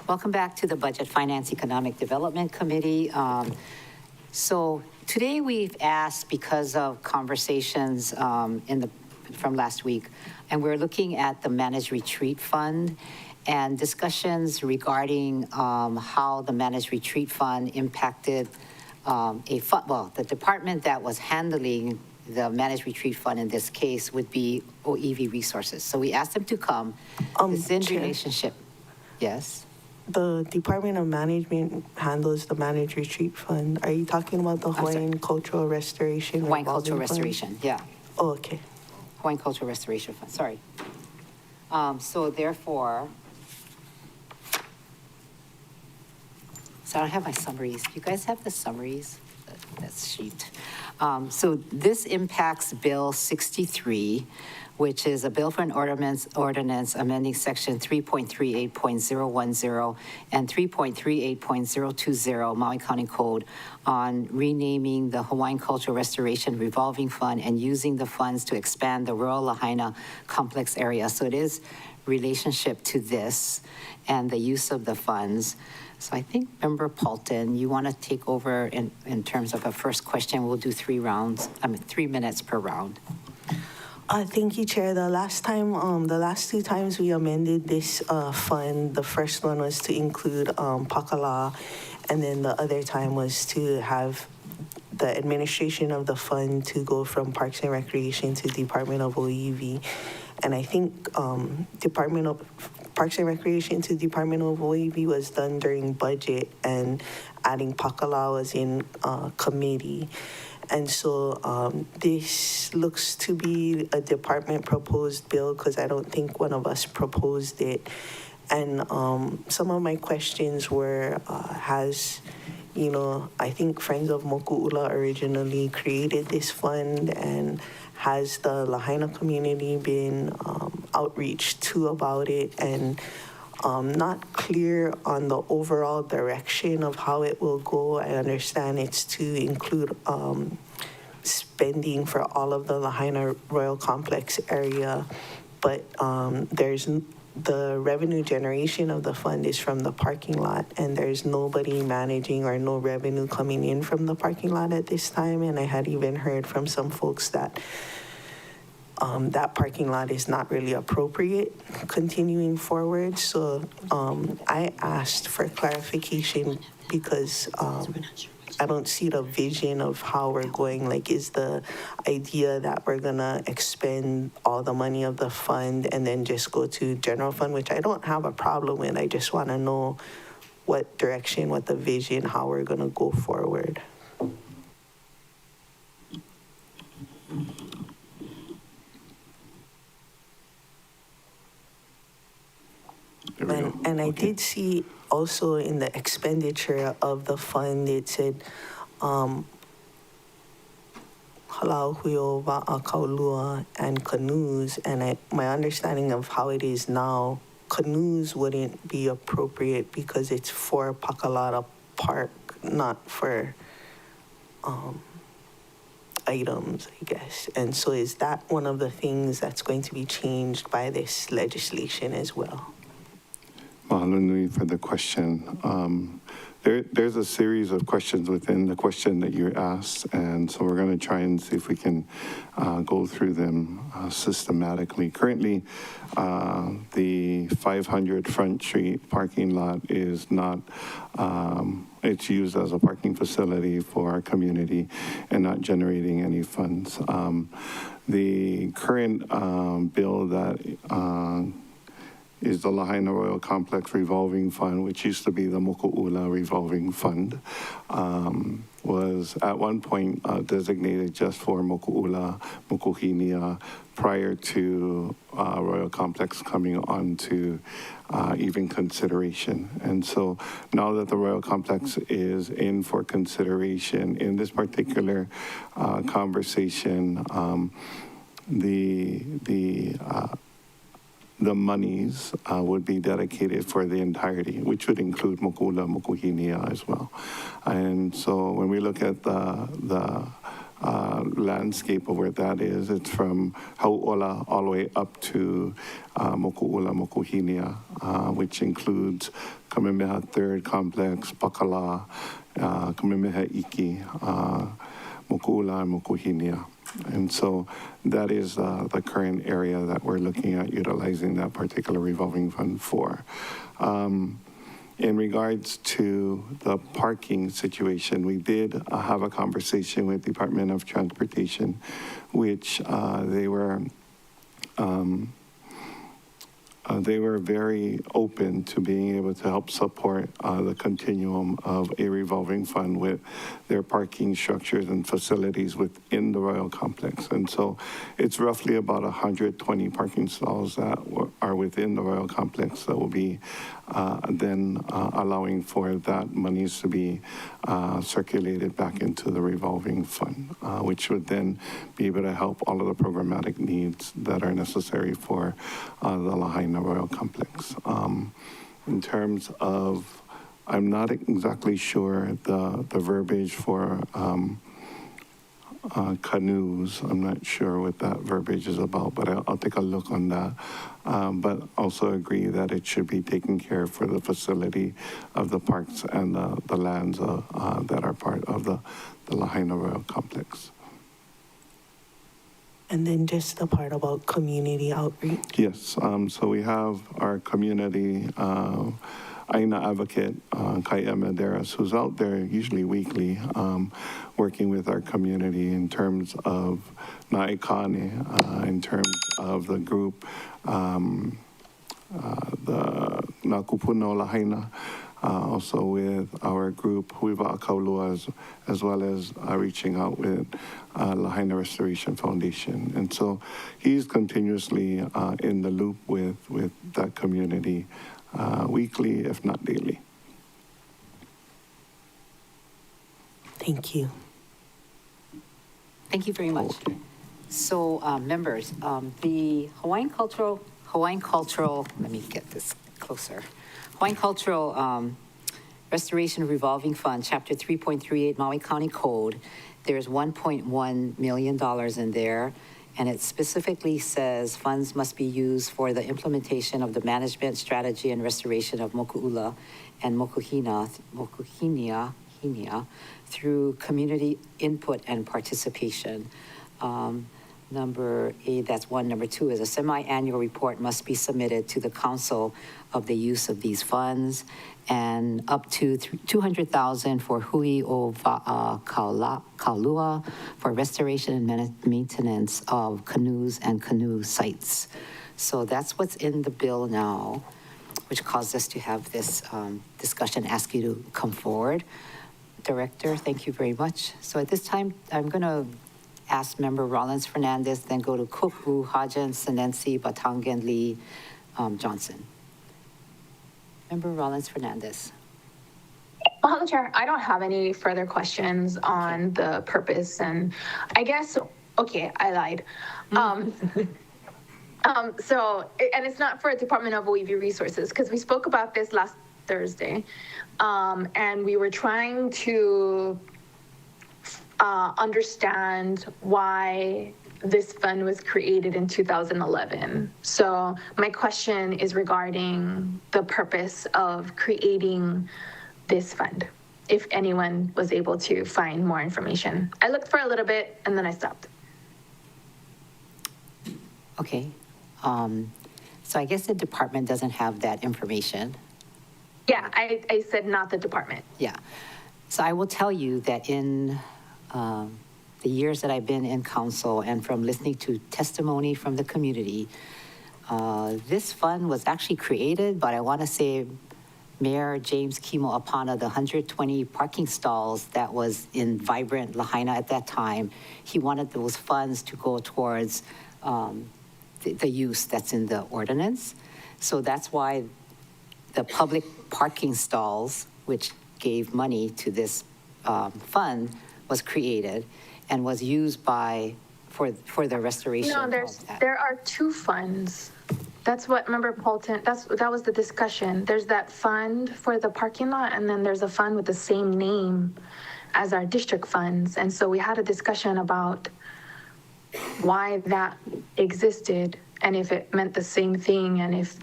Welcome back to the Budget Finance Economic Development Committee. So today we've asked, because of conversations from last week, and we're looking at the Managed Retreat Fund and discussions regarding how the Managed Retreat Fund impacted the department that was handling the Managed Retreat Fund in this case would be OEV Resources. So we asked them to come. It's in Chair. relationship. Yes. The Department of Management handles the Managed Retreat Fund. Are you talking about the sorry. Hawaiian Cultural Restoration? Hawaiian Cultural Revolving Fund? Restoration, yeah. Oh, okay. Hawaiian Cultural Restoration Fund, sorry. So therefore, so I don't have my summaries. You guys have the summaries? That sheet. So this impacts Bill 63, which is a bill for an ordinance amending section 3.38.010 and 3.38.020 Maui County Code on renaming the Hawaiian Cultural Restoration Revolving Fund and using the funds to expand the rural Lahaina complex area. So it is relationship to this and the use of the funds. So I think, Member Paulton, you want to take over in terms of a first question. We'll do 3 minutes per round. Thank you, Chair. The last 2 times we amended this fund, the first one was to include Pakala, and then the other time was to have the administration of the fund to go from Parks and Recreation to Department of OEV. And I think Department of Parks and Recreation to Department of OEV was done during budget, and adding Pakala was in committee. And so this looks to be a department proposed bill, because I don't think one of us proposed it. And some of my questions were, I think Friends of Moku'ula originally created this fund, and has the Lahaina community been outreached to about it? And not clear on the overall direction of how it will go. I understand it's to include spending for all of the Lahaina Royal Complex area, but the revenue generation of the fund is from the parking lot, and there's nobody managing or no revenue coming in from the parking lot at this time. And I had even heard from some folks that that parking lot is not really appropriate continuing forward. So I asked for clarification because I don't see the vision of how we're going. Like, is the idea that we're gonna expend all the money of the fund and then just go to general fund, which I don't have a problem with. I just wanna know what direction, what the vision, how we're gonna go forward. There we go. And I Okay. did see also in the expenditure of the fund, it said, halauhui wa'akaulua and canoes. And my understanding of how it is now, canoes wouldn't be appropriate because it's for Pakalata Park, not for items, I guess. And so is that one of the things that's going to be changed by this legislation as well? Mahalo nui for the question. There's a series of questions within the question that you asked, and so we're going to try and see if we can go through them systematically. Currently, the 500 Front Street parking lot is not, it's used as a parking facility for our community and not generating any funds. The current bill that is the Lahaina Royal Complex Revolving Fund, which used to be the Moku'ula Revolving Fund, was at one point designated just for Moku'ula, Mokuhinia, prior to Royal Complex coming on to even consideration. And so now that the Royal Complex is in for consideration in this particular conversation, the monies would be dedicated for the entirety, which would include Moku'ula, Mokuhinia as well. And so when we look at the landscape of where that is, it's from Hau'ola all the way up to Moku'ula, Mokuhinia, which includes Kamehameha Third Complex, Pakala, Kamehameha Iki, Moku'ula, and Mokuhinia. And so that is the current area that we're looking at utilizing that particular revolving fund for. In regards to the parking situation, we did have a conversation with Department of Transportation, which they were very open to being able to help support the continuum of a revolving fund with their parking structures and facilities within the Royal Complex. And so it's roughly about 120 parking stalls that are within the Royal Complex that will be then allowing for that monies to be circulated back into the revolving fund, which would then be able to help all of the programmatic needs that are necessary for the Lahaina Royal Complex. In terms of, I'm not exactly sure the verbiage for canoes. I'm not sure what that verbiage is about, but I'll take a look on that. But also agree that it should be taken care of for the facility of the parks and the lands that are part of the Lahaina Royal Complex. And then just the part about community outreach. Yes, so we have our community Aina advocate, Kai Maderas, who's out there usually weekly, working with our community in terms of Na'ikane, in terms of the group, the Nakupuno Lahaina, also with our group Huiva Akaulua, as well as reaching out with Lahaina Restoration Foundation. And so he's continuously in the loop with that community weekly, if not daily. Thank you. Thank you very much. So, members, the Hawaiian cultural, let me get this closer. Hawaiian Cultural Restoration Revolving Fund, Chapter 3.38 Maui County Code. There's $1.1 million in there, and it specifically says funds must be used for the implementation of the management strategy and restoration of Moku'ula and Mokuhinia through community input and participation. Number 8, that's 1. Number 2 is a semi-annual report must be submitted to the council of the use of these funds, and up to $200,000 for Hui o Kaulua for restoration and maintenance of canoes and canoe sites. So that's what's in the bill now, which caused us to have this discussion, ask you to come forward. Director, thank you very much. So at this time, I'm going to ask Member Rollins Fernandez, then go to Cook, Wu, Hajan, Senensi, Batangan, Lee, Johnson. Member Rollins Fernandez. Madam Chair, I don't have any further questions on the purpose, and I guess, okay, I lied. So, and it's not for Department of OEV Resources, because we spoke about this last Thursday, and we were trying to understand why this fund was created in 2011. So my question is regarding the purpose of creating this fund, if anyone was able to find more information. I looked for a little bit and then I stopped. Okay. So I guess the department doesn't have that information. Yeah, I said not the department. Yeah. So I will tell you that in the years that I've been in council and from listening to testimony from the community, this fund was actually created, but I want to say Mayor James Kimo Apana, the 120 parking stalls that was in vibrant Lahaina at that time, he wanted those funds to go towards the use that's in the ordinance. So that's why the public parking stalls, which gave money to this fund, was created and was used for the restoration. No, there are two funds. That's what, Member Paulton, that was the discussion. There's that fund for the parking lot, and then there's a fund with the same name as our district funds. And so we had a discussion about why that existed and if it meant the same thing, and if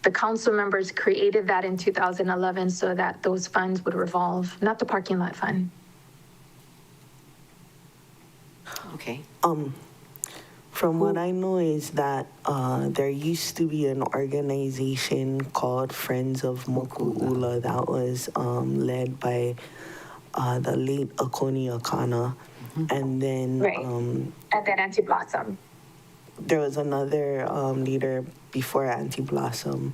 the council members created that in 2011 so that those funds would revolve, not the parking lot fund. Okay. From what I know is that there used to be an organization called Friends of Moku'ula that was led by the late Akoni Akana. And then Right. And then Anti-Blossom. there was another leader before Anti-Blossom,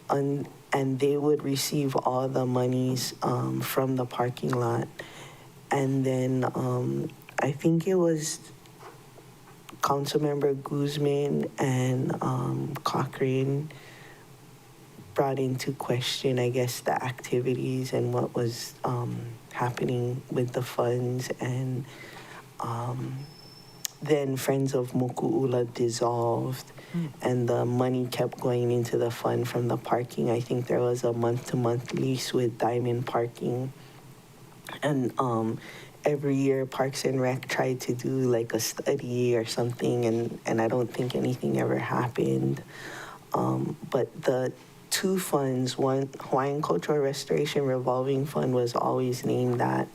and they would receive all the monies from the parking lot. And then I think it was Councilmember Guzman and Cochrane brought into question, I guess, the activities and what was happening with the funds. And then Friends of Moku'ula dissolved, and the money kept going into the fund from the parking. I think there was a month-to-month lease with Diamond Parking. And every year Parks and Rec tried to do like a study or something, and I don't think anything ever happened. But the two funds, one Hawaiian Cultural Restoration Revolving Fund was always named that.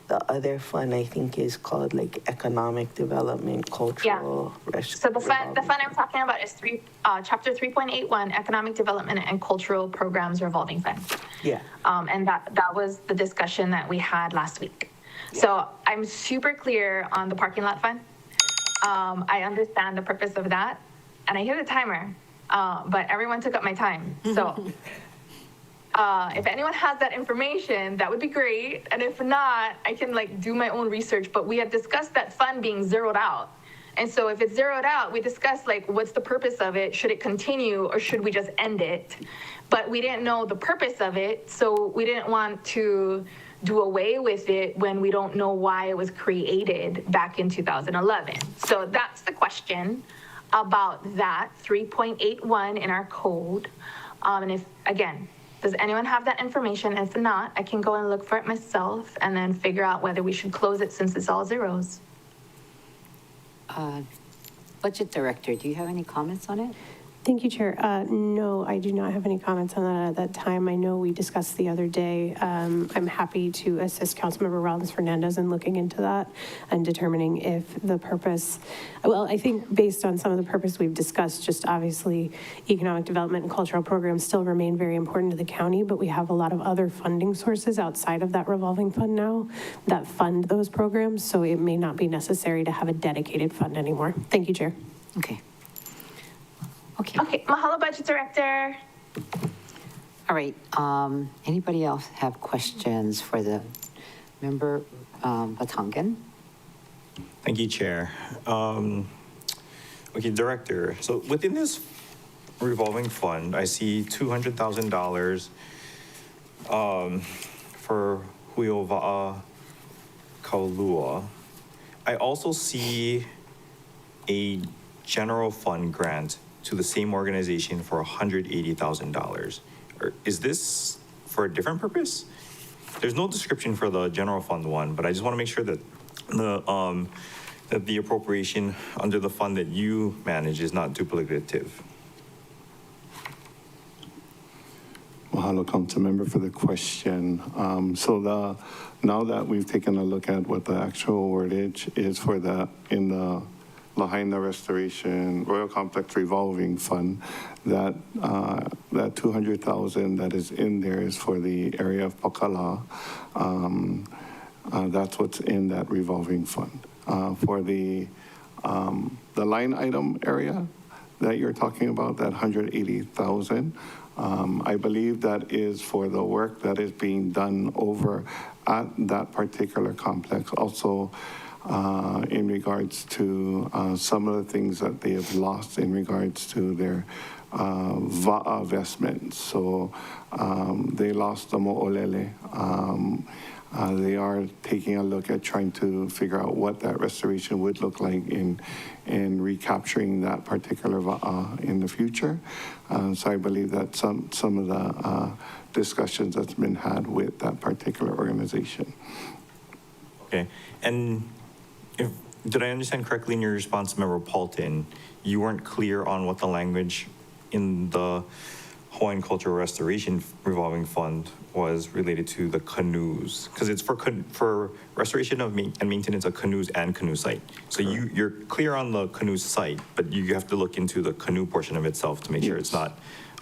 The other fund I think is called like Economic Development Cultural So the fund I'm talking about is Chapter 3.81, Economic Development and Cultural Programs Revolving Fund. Yeah. And that was the discussion that we had last week. Yeah. So I'm super clear on the parking lot fund. I understand the purpose of that, and I hear the timer, but everyone took up my time. So if anyone has that information, that would be great. And if not, I can like do my own research. But we had discussed that fund being zeroed out. And so if it's zeroed out, we discussed like, what's the purpose of it? Should it continue or should we just end it? But we didn't know the purpose of it. So we didn't want to do away with it when we don't know why it was created back in 2011. So that's the question about that 3.81 in our code. And if, again, does anyone have that information? If not, I can go and look for it myself and then figure out whether we should close it since it's all zeros. Budget Director, do you have any comments on it? Thank you, Chair. No, I do not have any comments on that at that time. I know we discussed the other day. I'm happy to assist Councilmember Rollins Fernandez in looking into that and determining if the purpose, well, I think based on some of the purpose we've discussed, just obviously economic development and cultural programs still remain very important to the county, but we have a lot of other funding sources outside of that revolving fund now that fund those programs. So it may not be necessary to have a dedicated fund anymore. Thank you, Chair. Okay. Okay, mahalo, Budget Director. All right, anybody else have questions for the member Batangan? Thank you, Chair. Okay, Director, so within this revolving fund, I see $200,000 for Huiova'a Kaulua. I also see a general fund grant to the same organization for $180,000. Is this for a different purpose? There's no description for the general fund one, but I just want to make sure that the appropriation under the fund that you manage is not duplicative. Mahalo, Councilmember, for the question. Now that we've taken a look at what the actual wordage is for in the Lahaina Restoration Royal Complex Revolving Fund, that $200,000 that is in there is for the area of Pakala. That's what's in that revolving fund. For the line item area that you're talking about, that $180,000, I believe that is for the work that is being done over at that particular complex. Also, in regards to some of the things that they have lost in regards to their va'a vestments. So they lost the mo'olele. They are taking a look at trying to figure out what that restoration would look like in recapturing that particular va'a in the future. So I believe that some of the discussions that's been had with that particular organization. Okay, and did I understand correctly in your response to Member Paulton, you weren't clear on what the language in the Hawaiian Cultural Restoration Revolving Fund was related to the canoes? Because it's for restoration of and maintenance of canoes and canoe site. So you're clear on the canoe site, but you have to look into the canoe portion of itself to make sure it's not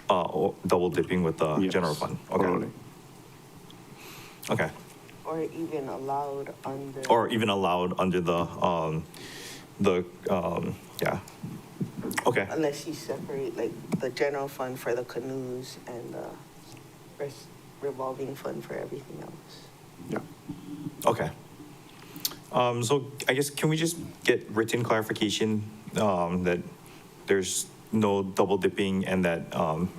double dipping with the general fund. Okay. Totally. Okay. Or even allowed under. Or even allowed under yeah. Okay. Unless you separate like the general fund for the canoes and the revolving fund for everything else. Yeah. Okay. So I guess, can we just get written clarification that there's no double dipping and that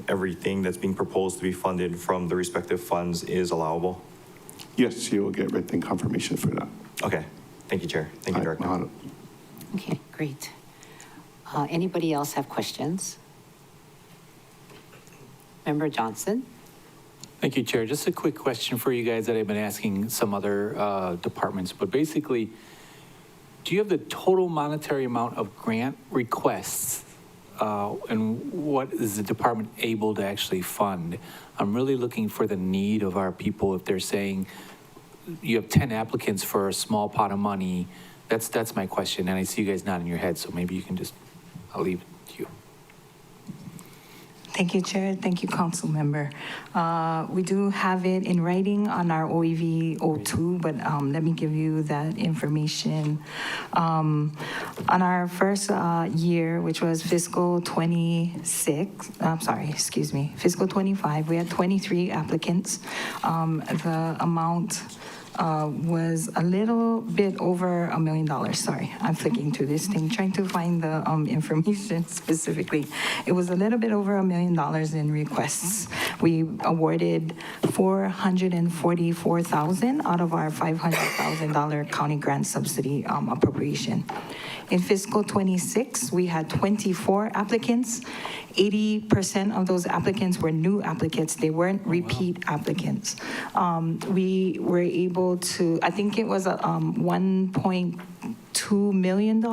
everything that's being proposed to be funded from the respective funds is allowable? Yes, you will get written confirmation for that. Okay. Thank you, Chair. Thank you, Director. Mahalo. Okay, great. Anybody else have questions? Member Johnson? Thank you, Chair. Just a quick question for you guys that I've been asking some other departments, but basically, do you have the total monetary amount of grant requests and what is the department able to actually fund? I'm really looking for the need of our people. If they're saying you have 10 applicants for a small pot of money, that's my question. And I see you guys nodding your head, so maybe you can just, I'll leave it to you. Thank you, Chair. Thank you, Council Member. We do have it in writing on our OEV 02, but let me give you that information. On our first year, which was fiscal 25, we had 23 applicants. The amount was a little bit over $1 million. Sorry, I'm flicking through this thing, trying to find the information specifically. It was a little bit over $1 million in requests, We awarded $444,000 out of our $500,000 county grant subsidy appropriation. In fiscal '26, we had 24 applicants. 80% of those applicants were new applicants. They weren't repeat applicants. We were able to, I think it was $1.2 million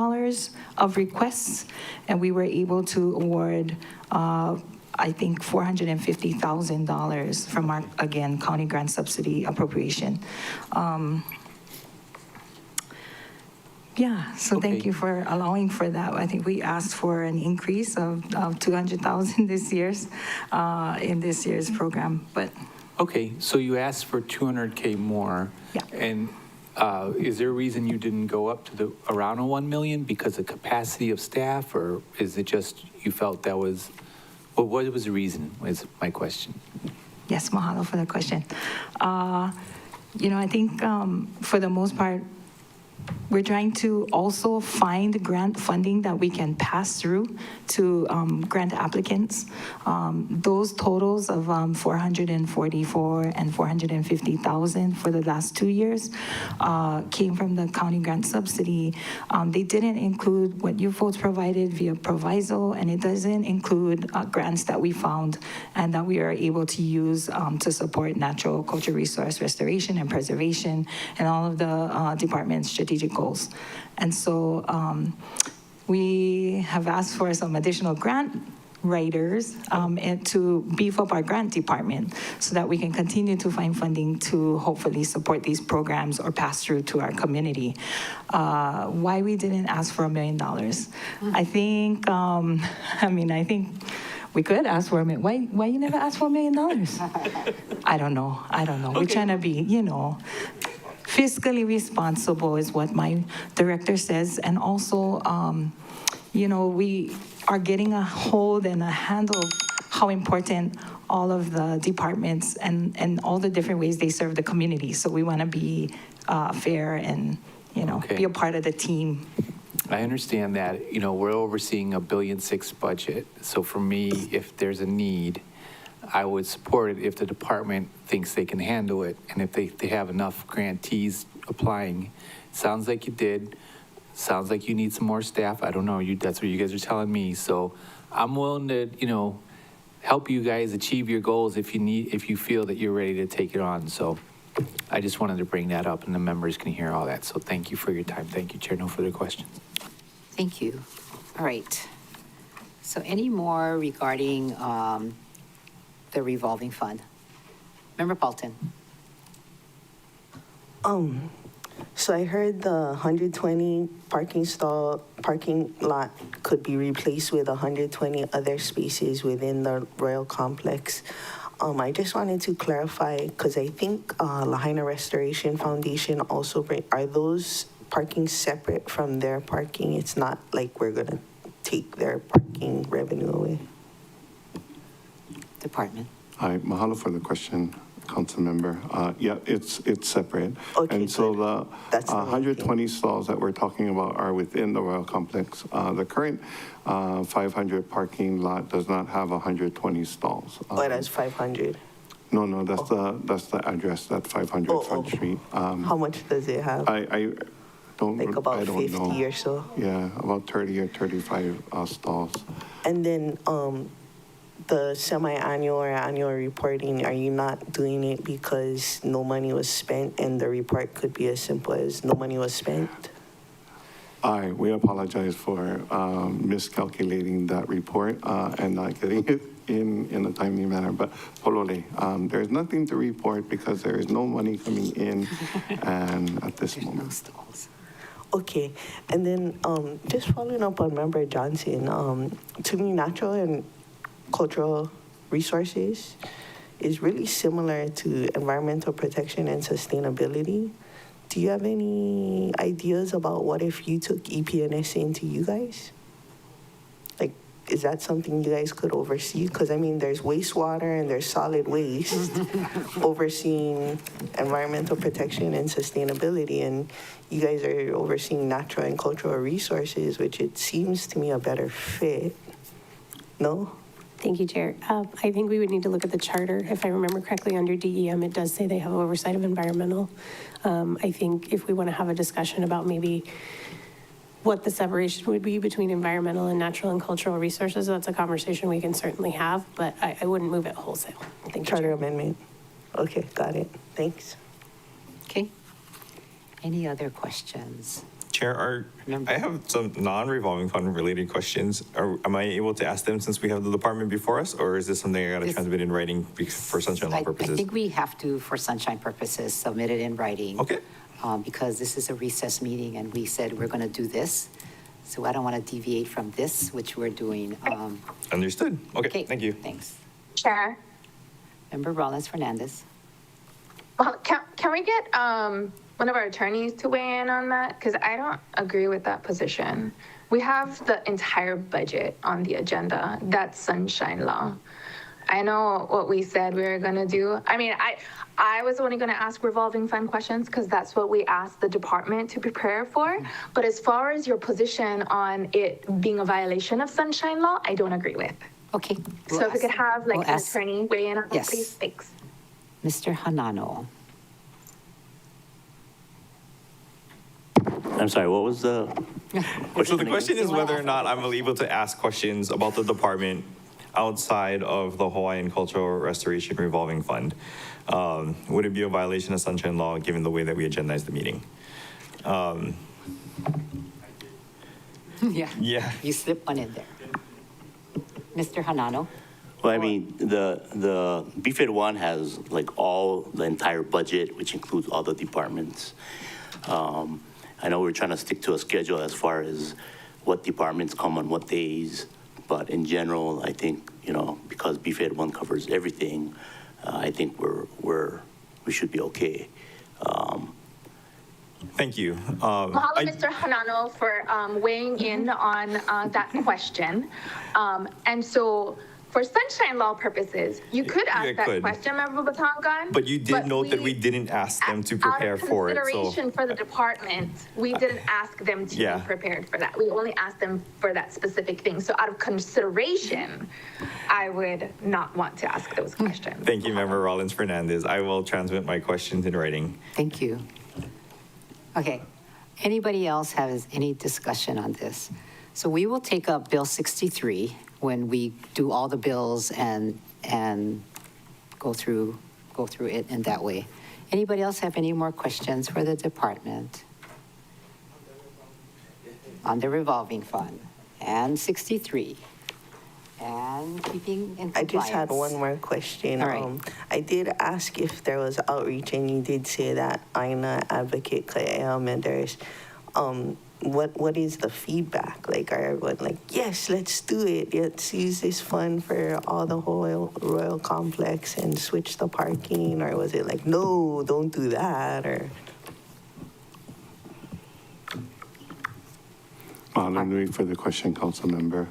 of requests, and we were able to award, I think, $450,000 from our, again, county grant subsidy appropriation. Yeah, so thank Okay. you for allowing for that. I think we asked for an increase of 200,000 in this year's program, but Okay, so you asked for 200K more. Yeah. And is there a reason you didn't go up to around a 1 million because of capacity of staff, or is it just you felt that was, what was the reason, is my question? yes, mahalo for the question. I think for the most part, we're trying to also find grant funding that we can pass through to grant applicants. Those totals of 444 and 450,000 for the last 2 years came from the county grant subsidy. They didn't include what you folks provided via proviso, and it doesn't include grants that we found and that we are able to use to support natural culture resource restoration and preservation and all of the department's strategic goals. And so we have asked for some additional grant writers and to beef up our grant department so that we can continue to find funding to hopefully support these programs or pass through to our community. Why we didn't ask for $1 million? I think, I think we could ask for $1 million. Why you never asked for $1 million? I don't know. We're trying to be, fiscally responsible is what my director says. And also, we are getting a hold and a handle of how important all of the departments and all the different ways they serve the community. So we want to be fair and, Okay. be a part of the team. I understand that, we're overseeing a $1.6 billion budget. So for me, if there's a need, I would support it if the department thinks they can handle it and if they have enough grantees applying. Sounds like you did. Sounds like you need some more staff. I don't know. That's what you guys are telling me. So I'm willing to, help you guys achieve your goals if you feel that you're ready to take it on. So I just wanted to bring that up and the members can hear all that. So thank you for your time. Thank you, Chair. No further questions. Thank you. All right. So any more regarding the revolving fund? Member Paulton. So I heard the 120 parking lot could be replaced with 120 other spaces within the Royal Complex. I just wanted to clarify, because I think Lahaina Restoration Foundation also are those parking separate from their parking? It's not like we're gonna take their parking revenue away. Department. Hi, mahalo for the question, council member. Yeah, it's separate. Okay, And so good. the That's the main 120 stalls that we're talking about are within the Royal Complex. The current 500 parking lot does not have 120 stalls. Oh, that's 500. No, that's the address, that 500 Front Street. How much does it have? I don't, Like I about don't 50 know. or so? Yeah, about 30 or 35 stalls. And then the semi-annual or annual reporting, are you not doing it because no money was spent and the report could be as simple as no money was spent? We apologize for miscalculating that report and not getting it in a timely manner. But Polole, there's nothing to report because there is no money coming in and at this moment. Stalls. Okay, and then just following up on Member Johnson, to me, natural and cultural resources is really similar to environmental protection and sustainability. Do you have any ideas about what if you took EP&S into you guys? Like, is that something you guys could oversee? Because, I mean, there's wastewater and there's solid waste overseeing environmental protection and sustainability, and you guys are overseeing natural and cultural resources, which it seems to me a better fit. No? Thank you, Chair. I think we would need to look at the charter. If I remember correctly, under DEM, it does say they have oversight of environmental. I think if we want to have a discussion about maybe what the separation would be between environmental and natural and cultural resources, that's a conversation we can certainly have, but I wouldn't move it wholesale. Thank you, Charter Chair. amendment. Okay, got it. Thanks. Okay. Any other questions? Chair, I have some non-revolving fund related questions. Am I able to ask them since we have the department before us, or is this something I got to transmit in writing for sunshine law I purposes? think we have to, for sunshine purposes, submit it in writing. Okay. Because this is a recess meeting and we said we're going to do this. So I don't want to deviate from this, which we're doing. Understood. Okay, thank you. Thanks. Chair. Member Rollins Fernandez. Well, can we get one of our attorneys to weigh in on that? Because I don't agree with that position. We have the entire budget on the agenda. That's sunshine law. I know what we said we were going to do. I mean, I was only going to ask revolving fund questions because that's what we asked the department to prepare for. But as far as your position on it being a violation of sunshine law, I don't agree with. Okay. So if we could have like an attorney weigh in on that, Yes. please. Thanks. Mr. Hanano. I'm sorry, what was the So the question is whether or not I'm able to ask questions about the department outside of the Hawaiian Cultural Restoration Revolving Fund. Would it be a violation of sunshine law given the way that we agendized the meeting? Yeah. Yeah. You slipped one in there. Mr. Hanano. Well, I mean, the BFED 1 has like the entire budget, which includes all the departments. I know we're trying to stick to a schedule as far as what departments come on what days, but in general, I think, because BFED 1 covers everything, I think we should be okay. Thank you. Mahalo, Mr. Hanano, for weighing in on that question. And so for sunshine law purposes, you could ask you that could. question, Member Batangan. But you did note that we didn't ask them to prepare for it. Out of So consideration for the department, we didn't ask them to Yeah. be prepared for that. We only asked them for that specific thing. So out of consideration, I would not want to ask those questions. thank you, Member Rollins Fernandez. I will transmit my questions in writing. Thank you. Okay. Anybody else has any discussion on this? So we will take up Bill 63 when we do all the bills and go through it in that way. Anybody else have any more questions for the department? On the revolving fund and 63 and keeping in compliance. I just had one more question. All right. I did ask if there was outreach, and you did say that Aina advocate kaya members. What is the feedback? Like, are everyone like, yes, let's do it. Let's use this fund for all the whole Royal Complex and switch the parking? Or was it like, no, don't do that? Or Mahalo for the question, Council Member.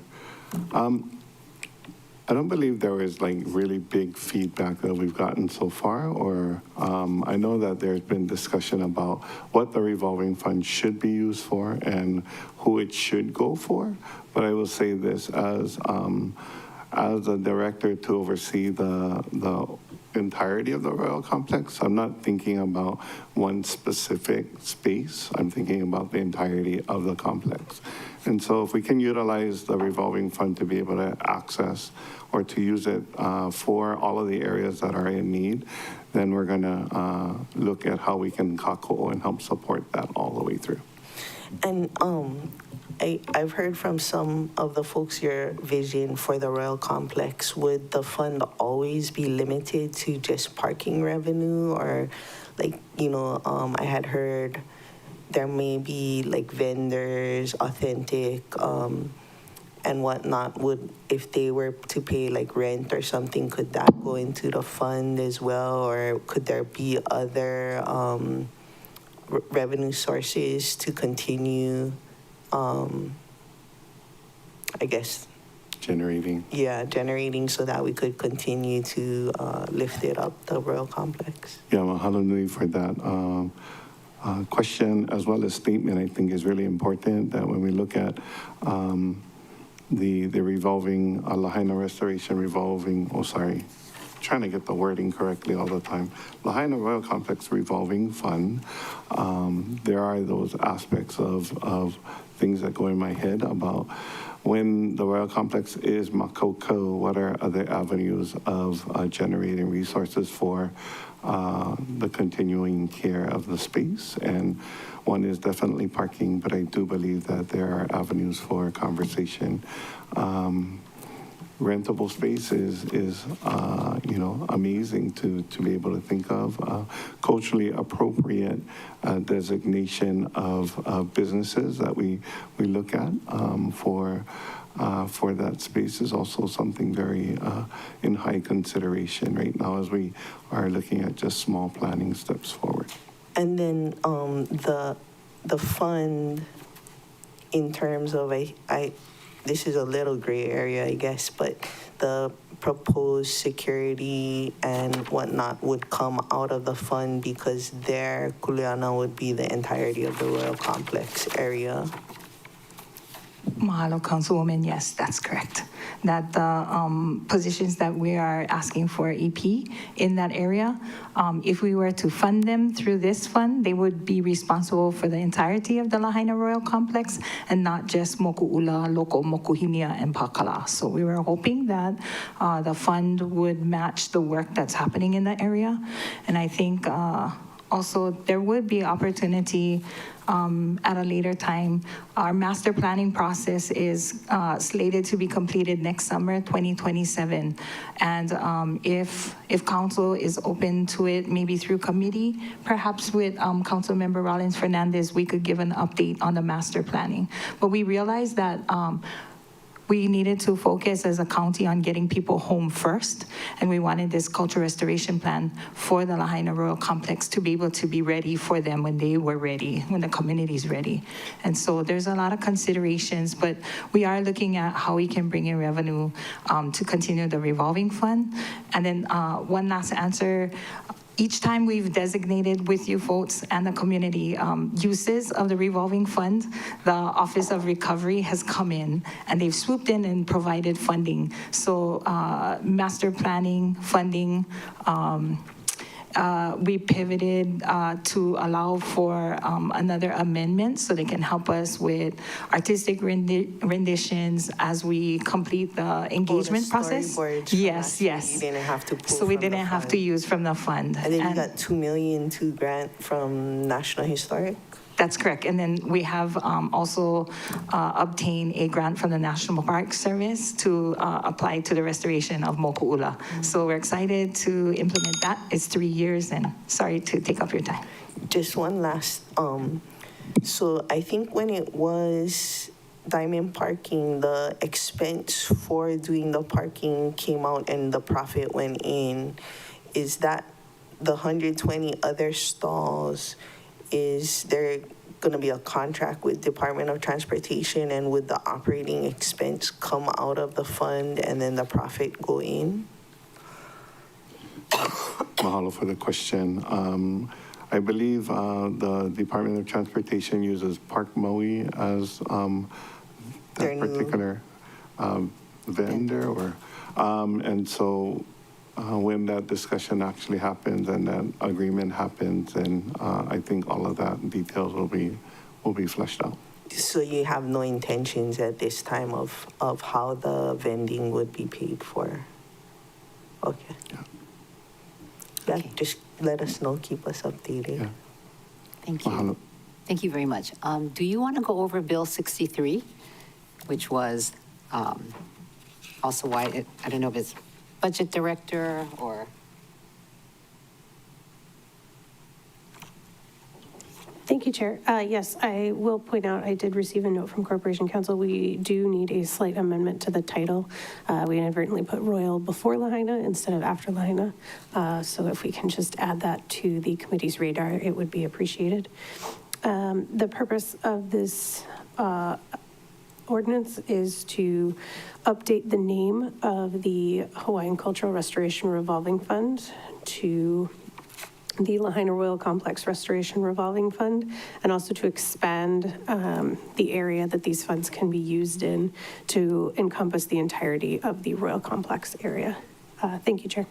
I don't believe there was like really big feedback that we've gotten so far, or I know that there's been discussion about what the revolving fund should be used for and who it should go for. But I will say this as a director to oversee the entirety of the Royal Complex, I'm not thinking about one specific space. I'm thinking about the entirety of the complex. And so if we can utilize the revolving fund to be able to access or to use it for all of the areas that are in need, then we're going to look at how we can kako and help support that all the way through. And I've heard from some of the folks your vision for the Royal Complex. Would the fund always be limited to just parking revenue, or like, I had heard there may be like vendors, authentic, and whatnot. Would, if they were to pay like rent or something, could that go into the fund as well, or could there be other revenue sources to continue? I guess. Generating. Yeah, generating so that we could continue to lift it up, the Royal Complex. Yeah, mahalo nui for that question as well as statement. I think is really important that when we look at the revolving, Lahaina Restoration revolving, trying to get the wording correctly all the time. Lahaina Royal Complex Revolving Fund. There are those aspects of things that go in my head about when the Royal Complex is Makoko, what are other avenues of generating resources for the continuing care of the space? And one is definitely parking, but I do believe that there are avenues for conversation. Rentable space is amazing to be able to think of. Culturally appropriate designation of businesses that we look at for that space is also something very in high consideration right now as we are looking at just small planning steps forward. And then the fund, in terms of this is a little gray area, I guess, but the proposed security and whatnot would come out of the fund because their kuleana would be the entirety of the Royal Complex area. Mahalo, Councilwoman. Yes, that's correct. That the positions that we are asking for EP in that area, if we were to fund them through this fund, they would be responsible for the entirety of the Lahaina Royal Complex and not just Moku'ula, Loko, Mokuhinia, and Pakala. So we were hoping that the fund would match the work that's happening in the area. And I think also there would be opportunity at a later time. Our master planning process is slated to be completed next summer, 2027. And if council is open to it, maybe through committee, perhaps with Council Member Rollins Fernandez, we could give an update on the master planning. But we realized that we needed to focus as a county on getting people home first, and we wanted this cultural restoration plan for the Lahaina Royal Complex to be able to be ready for them when they were ready, when the community's ready. And so there's a lot of considerations, but we are looking at how we can bring in revenue to continue the revolving fund. And then one last answer. Each time we've designated with you folks and the community uses of the revolving fund, the Office of Recovery has come in and they've swooped in and provided funding. So master planning funding, we pivoted to allow for another amendment so they can help us with artistic renditions as we complete the engagement process. Yes, yes. You didn't have to pull So we from the didn't have fund. to use from the fund. And then you got $2 million to grant from National Historic? That's correct. And then we have also obtained a grant from the National Park Service to apply to the restoration of Moku'ula. So we're excited to implement that. It's 3 years, and sorry to take up your time. Just one last, so I think when it was Diamond Parking, the expense for doing the parking came out and the profit went in. Is that the 120 other stalls? Is there going to be a contract with Department of Transportation, and would the operating expense come out of the fund and then the profit go in? Mahalo for the question. I believe the Department of Transportation uses Park Maui as that particular vendor, and so when that discussion actually happens and that agreement happens, then I think all of that details will be fleshed out. So you have no intentions at this time of how the vending would be paid for? Okay. Yeah. Just let us know, keep us updated. Yeah. Thank you. Mahalo. Thank you very much. Do you want to go over Bill 63, which was also why, I don't know if it's budget director or? Thank you, Chair. Yes, I will point out, I did receive a note from Corporation Counsel. We do need a slight amendment to the title. We inadvertently put Royal before Lahaina instead of after Lahaina. So if we can just add that to the committee's radar, it would be appreciated. The purpose of this ordinance is to update the name of the Hawaiian Cultural Restoration Revolving Fund to the Lahaina Royal Complex Restoration Revolving Fund, and also to expand the area that these funds can be used in to encompass the entirety of the Royal Complex area. Thank you, Chair.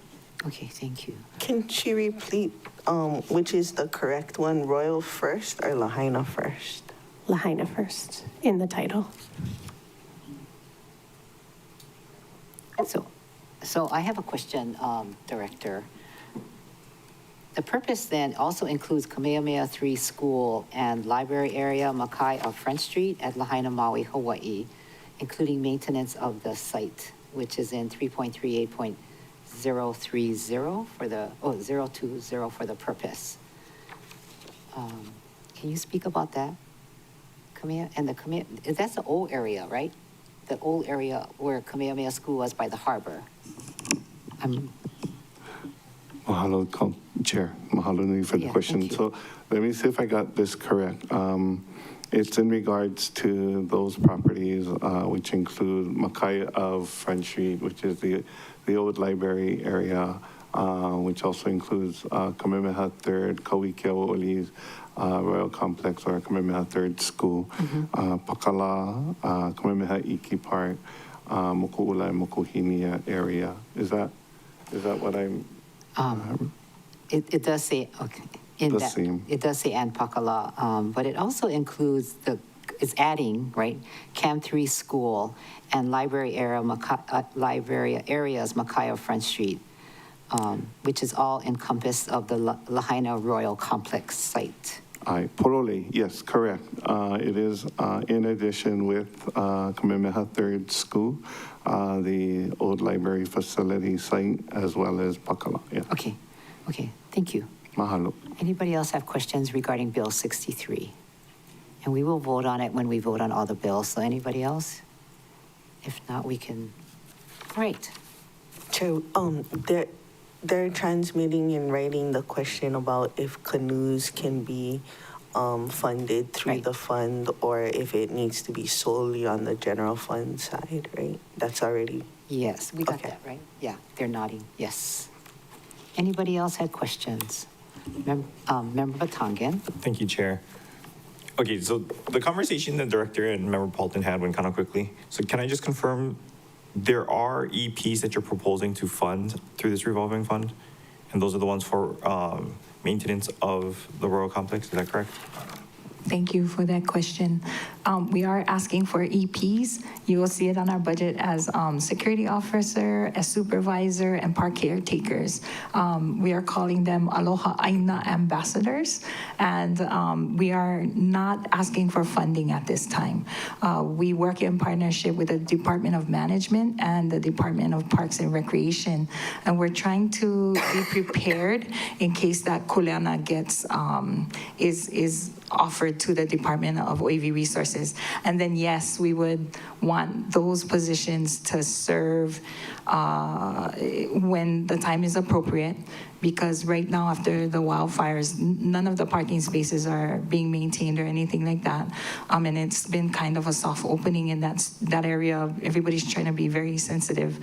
Okay, thank you. Can she repeat which is the correct one, Royal first or Lahaina first? Lahaina first in the title. So I have a question, Director. The purpose then also includes Kamehameha 3 School and Library Area Makai of Front Street at Lahaina, Maui, Hawaii, including maintenance of the site, which is in 3.38.030 for the, 020 for the purpose. Can you speak about that? Kamehameha, that's the old area, right? The old area where Kamehameha School was by the harbor. Mahalo, Chair. Mahalo nui for the Yeah, question. thank you. So let me see if I got this correct. It's in regards to those properties, which include Makai of Front Street, which is the old library area, which also includes Kamehameha 3rd, Kauikeao'oli's Royal Complex, or Kamehameha 3rd School, Pakala, Kamehameha Iki Park, Moku'ula and Mokuhinia area. Is that what I'm? It does say, okay, in Does that, seem. it does say and Pakala, but it also includes it's adding, right, Cam 3 School and library area, library areas, Makai of Front Street, which is all encompassed of the Lahaina Royal Complex site. Porole, yes, correct. It is in addition with Kamehameha 3rd School, the old library facility site, as well as Pakala. Yeah. Okay, thank you. Mahalo. Anybody else have questions regarding Bill 63? And we will vote on it when we vote on all the bills. So anybody else? If not, we can, all right. Chair, they're transmitting in writing the question about if canoes can be funded through Right. the fund or if it needs to be solely on the general fund side, right? That's already, Yes, we got Okay. that, right? Yeah, they're nodding, yes. Anybody else had questions? Member Batangan? Thank you, Chair. Okay, so the conversation the director and Member Paulton had went kind of quickly. So can I just confirm there are EPs that you're proposing to fund through this revolving fund? And those are the ones for maintenance of the Royal Complex, is that correct? Thank you for that question. We are asking for EPs. You will see it on our budget as security officer, as supervisor, and park caretakers. We are calling them Aloha Aina ambassadors, and we are not asking for funding at this time. We work in partnership with the Department of Management and the Department of Parks and Recreation, and we're trying to be prepared in case that kuleana gets is offered to the Department of OEV Resources. And then, yes, we would want those positions to serve when the time is appropriate, because right now, after the wildfires, none of the parking spaces are being maintained or anything like that. And it's been kind of a soft opening in that area. Everybody's trying to be very sensitive.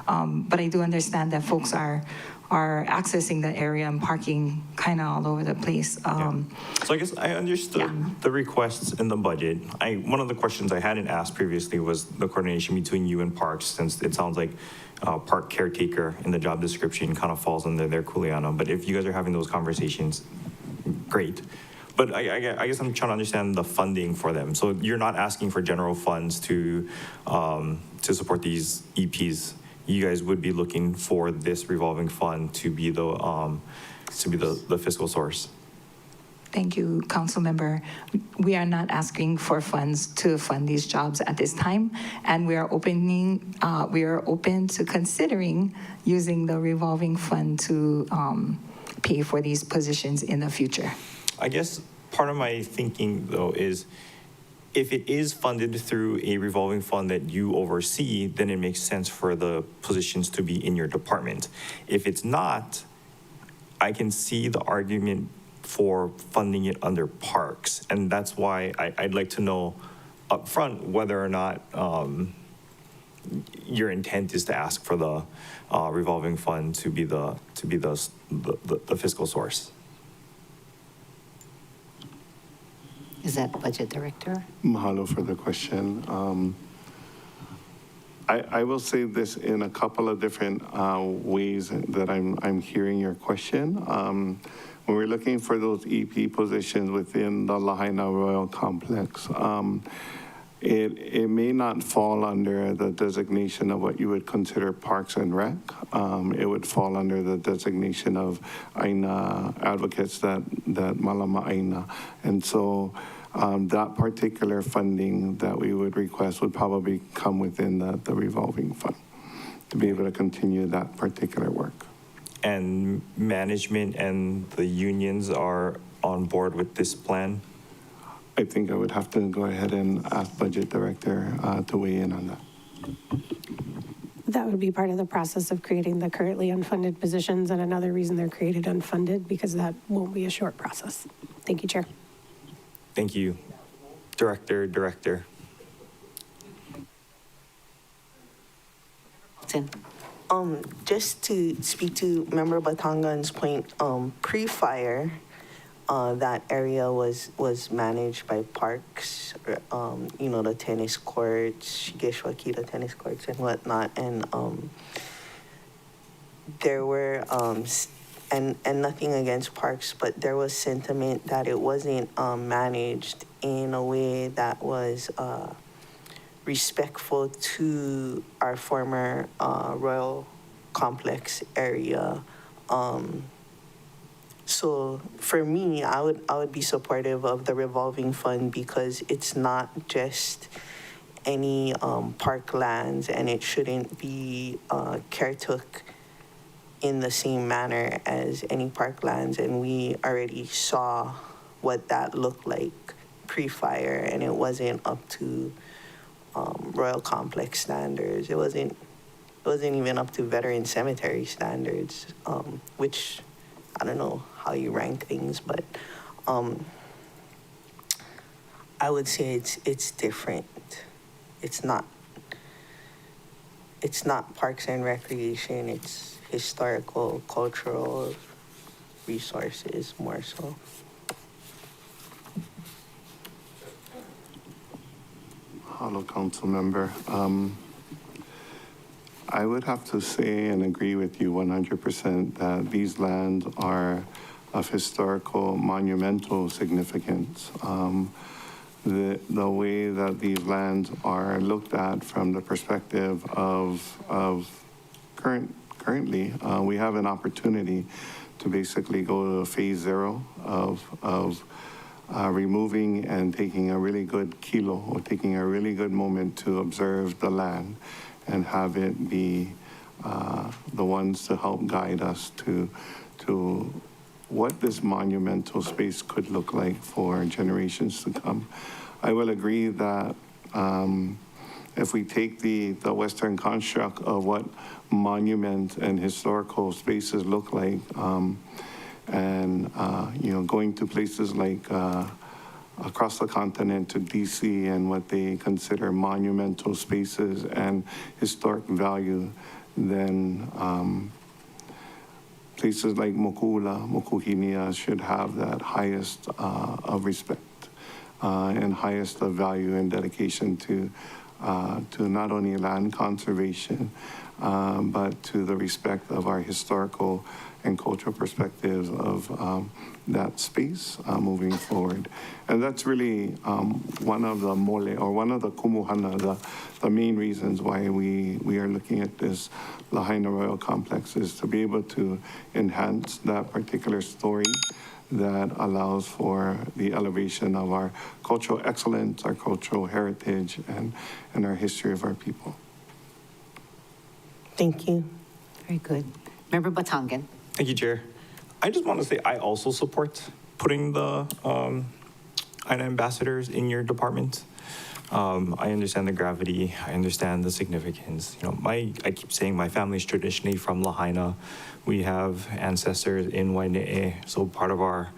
But I do understand that folks are accessing the area and parking kind of all over the place. So I guess I understood the requests in the budget. One of the questions I hadn't asked previously was the coordination between you and Parks, since it sounds like park caretaker in the job description kind of falls under their kuleana. But if you guys are having those conversations, great. But I guess I'm trying to understand the funding for them. So you're not asking for general funds to support these EPs. You guys would be looking for this revolving fund to be the fiscal source. Thank you, Council Member. We are not asking for funds to fund these jobs at this time, and we are open to considering using the revolving fund to pay for these positions in the future. I guess part of my thinking, though, is if it is funded through a revolving fund that you oversee, then it makes sense for the positions to be in your department. If it's not, I can see the argument for funding it under Parks. And that's why I'd like to know upfront whether or not your intent is to ask for the revolving fund to be the fiscal source. Is that budget director? Mahalo for the question. I will say this in a couple of different ways that I'm hearing your question. When we're looking for those EP positions within the Lahaina Royal Complex, it may not fall under the designation of what you would consider Parks and Rec. It would fall under the designation of Aina advocates that Malama Aina. And so that particular funding that we would request would probably come within the revolving fund to be able to continue that particular work. And management and the unions are on board with this plan? I think I would have to go ahead and ask Budget Director to weigh in on that. That would be part of the process of creating the currently unfunded positions, and another reason they're created unfunded, because that won't be a short process. Thank you, Chair. Thank you. Director. Tim? Just to speak to Member Batangan's point, pre-fire, that area was managed by parks, the tennis courts, Shigeshwakita tennis courts and whatnot. And there were, and nothing against parks, but there was sentiment that it wasn't managed in a way that was respectful to our former Royal Complex area. So for me, I would be supportive of the revolving fund, because it's not just any park lands, and it shouldn't be caretook in the same manner as any park lands. And we already saw what that looked like pre-fire, and it wasn't up to Royal Complex standards. It wasn't even up to Veteran Cemetery standards, which I don't know how you rank things, but I would say it's different. It's not Parks and Recreation. It's historical, cultural resources more so. Hello, Council Member. I would have to say and agree with you 100% that these lands are of historical, monumental significance. The way that these lands are looked at from the perspective of currently, we have an opportunity to basically go to phase 0 of removing and taking a really good kilo, or taking a really good moment to observe the land and have it be the ones to help guide us to what this monumental space could look like for generations to come. I will agree that if we take the Western construct of what monument and historical spaces look like, and going to places like across the continent to DC and what they consider monumental spaces and historic value, then places like Mokuhinia should have that highest of respect and highest of value and dedication to not only land conservation, but to the respect of our historical and cultural perspectives of that space moving forward. And that's really one of the mole, or one of the kumuhana, the main reasons why we are looking at this Lahaina Royal Complex, is to be able to enhance that particular story that allows for the elevation of our cultural excellence, our cultural heritage, and our history of our people. Thank you. Very good. Member Batangan? Thank you, Chair. I just want to say I also support putting the Aina ambassadors in your department. I understand the gravity. I understand the significance. I keep saying my family's traditionally from Lahaina. We have ancestors in Waine'e, so part of our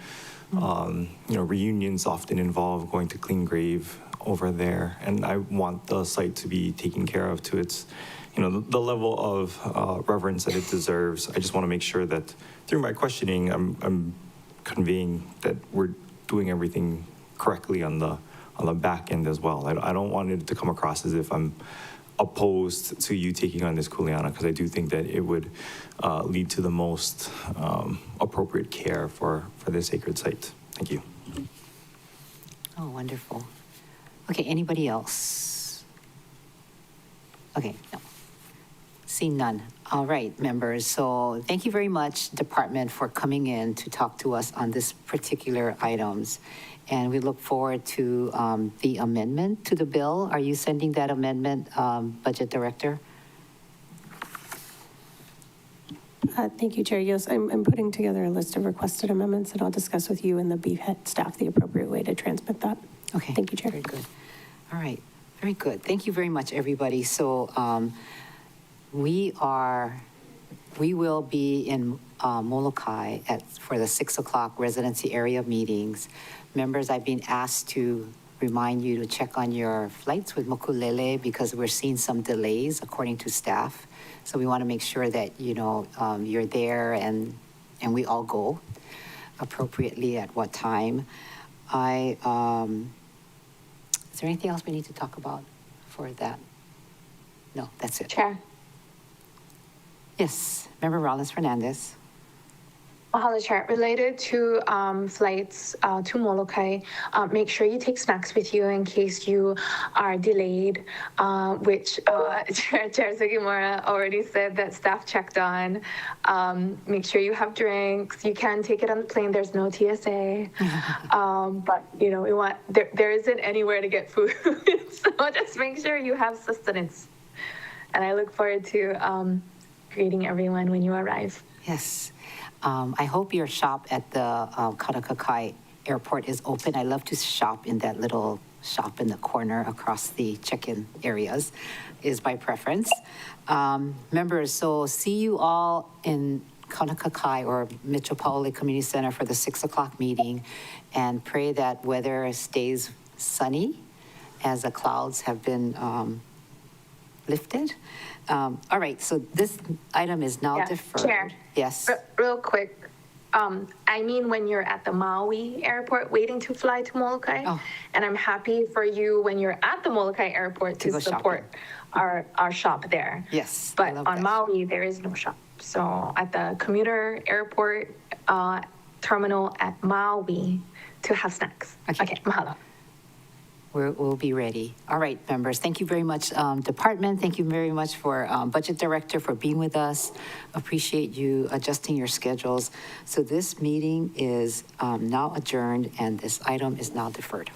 reunions often involve going to clean grave over there, and I want the site to be taken care of to its the level of reverence that it deserves. I just want to make sure that through my questioning, I'm conveying that we're doing everything correctly on the back end as well. I don't want it to come across as if I'm opposed to you taking on this, Kuleana, because I do think that it would lead to the most appropriate care for this sacred site. Thank you. Oh, wonderful. Okay, anybody else? Okay, no. See none. All right, members. So thank you very much, Department, for coming in to talk to us on this particular items. And we look forward to the amendment to the bill. Are you sending that amendment, Budget Director? Thank you, Chair. Yes, I'm putting together a list of requested amendments that I'll discuss with you and the BFED staff the appropriate way to transmit that. Okay. Thank you, Chair. Very good. All right. Very good. Thank you very much, everybody. So we will be in Molokai for the 6 o'clock residency area meetings. Members, I've been asked to remind you to check on your flights with Mokulele because we're seeing some delays according to staff. So we want to make sure that, you're there and we all go appropriately at what time. Is there anything else we need to talk about for that? No, that's it. Chair. Yes, Member Rollins Fernandez. Mahalo, Chair. Related to flights to Molokai, make sure you take snacks with you in case you are delayed, which Chair Sugimura already said that staff checked on. Make sure you have drinks. You can take it on the plane. There's no TSA. But, we want, there isn't anywhere to get food. So just make sure you have sustenance. And I look forward to greeting everyone when you arrive. Yes. I hope your shop at the Kanakakai airport is open. I love to shop in that little shop in the corner across the check-in areas is my preference. Members, so see you all in Kanakakai or Metropolitan Community Center for the 6 o'clock meeting and pray that weather stays sunny as the clouds have been lifted. All right, so this item is now deferred. Chair. Yes. Real quick. I mean, when you're at the Maui airport waiting to fly to Molokai, and I'm happy for you when you're at the Molokai airport to support our shop there. Yes. But on Maui, there is no shop. So at the commuter airport terminal at Maui to have snacks. Okay, mahalo. We'll be ready. All right, members, thank you very much, Department. Thank you very much for Budget Director for being with us. Appreciate you adjusting your schedules. So this meeting is now adjourned and this item is now deferred.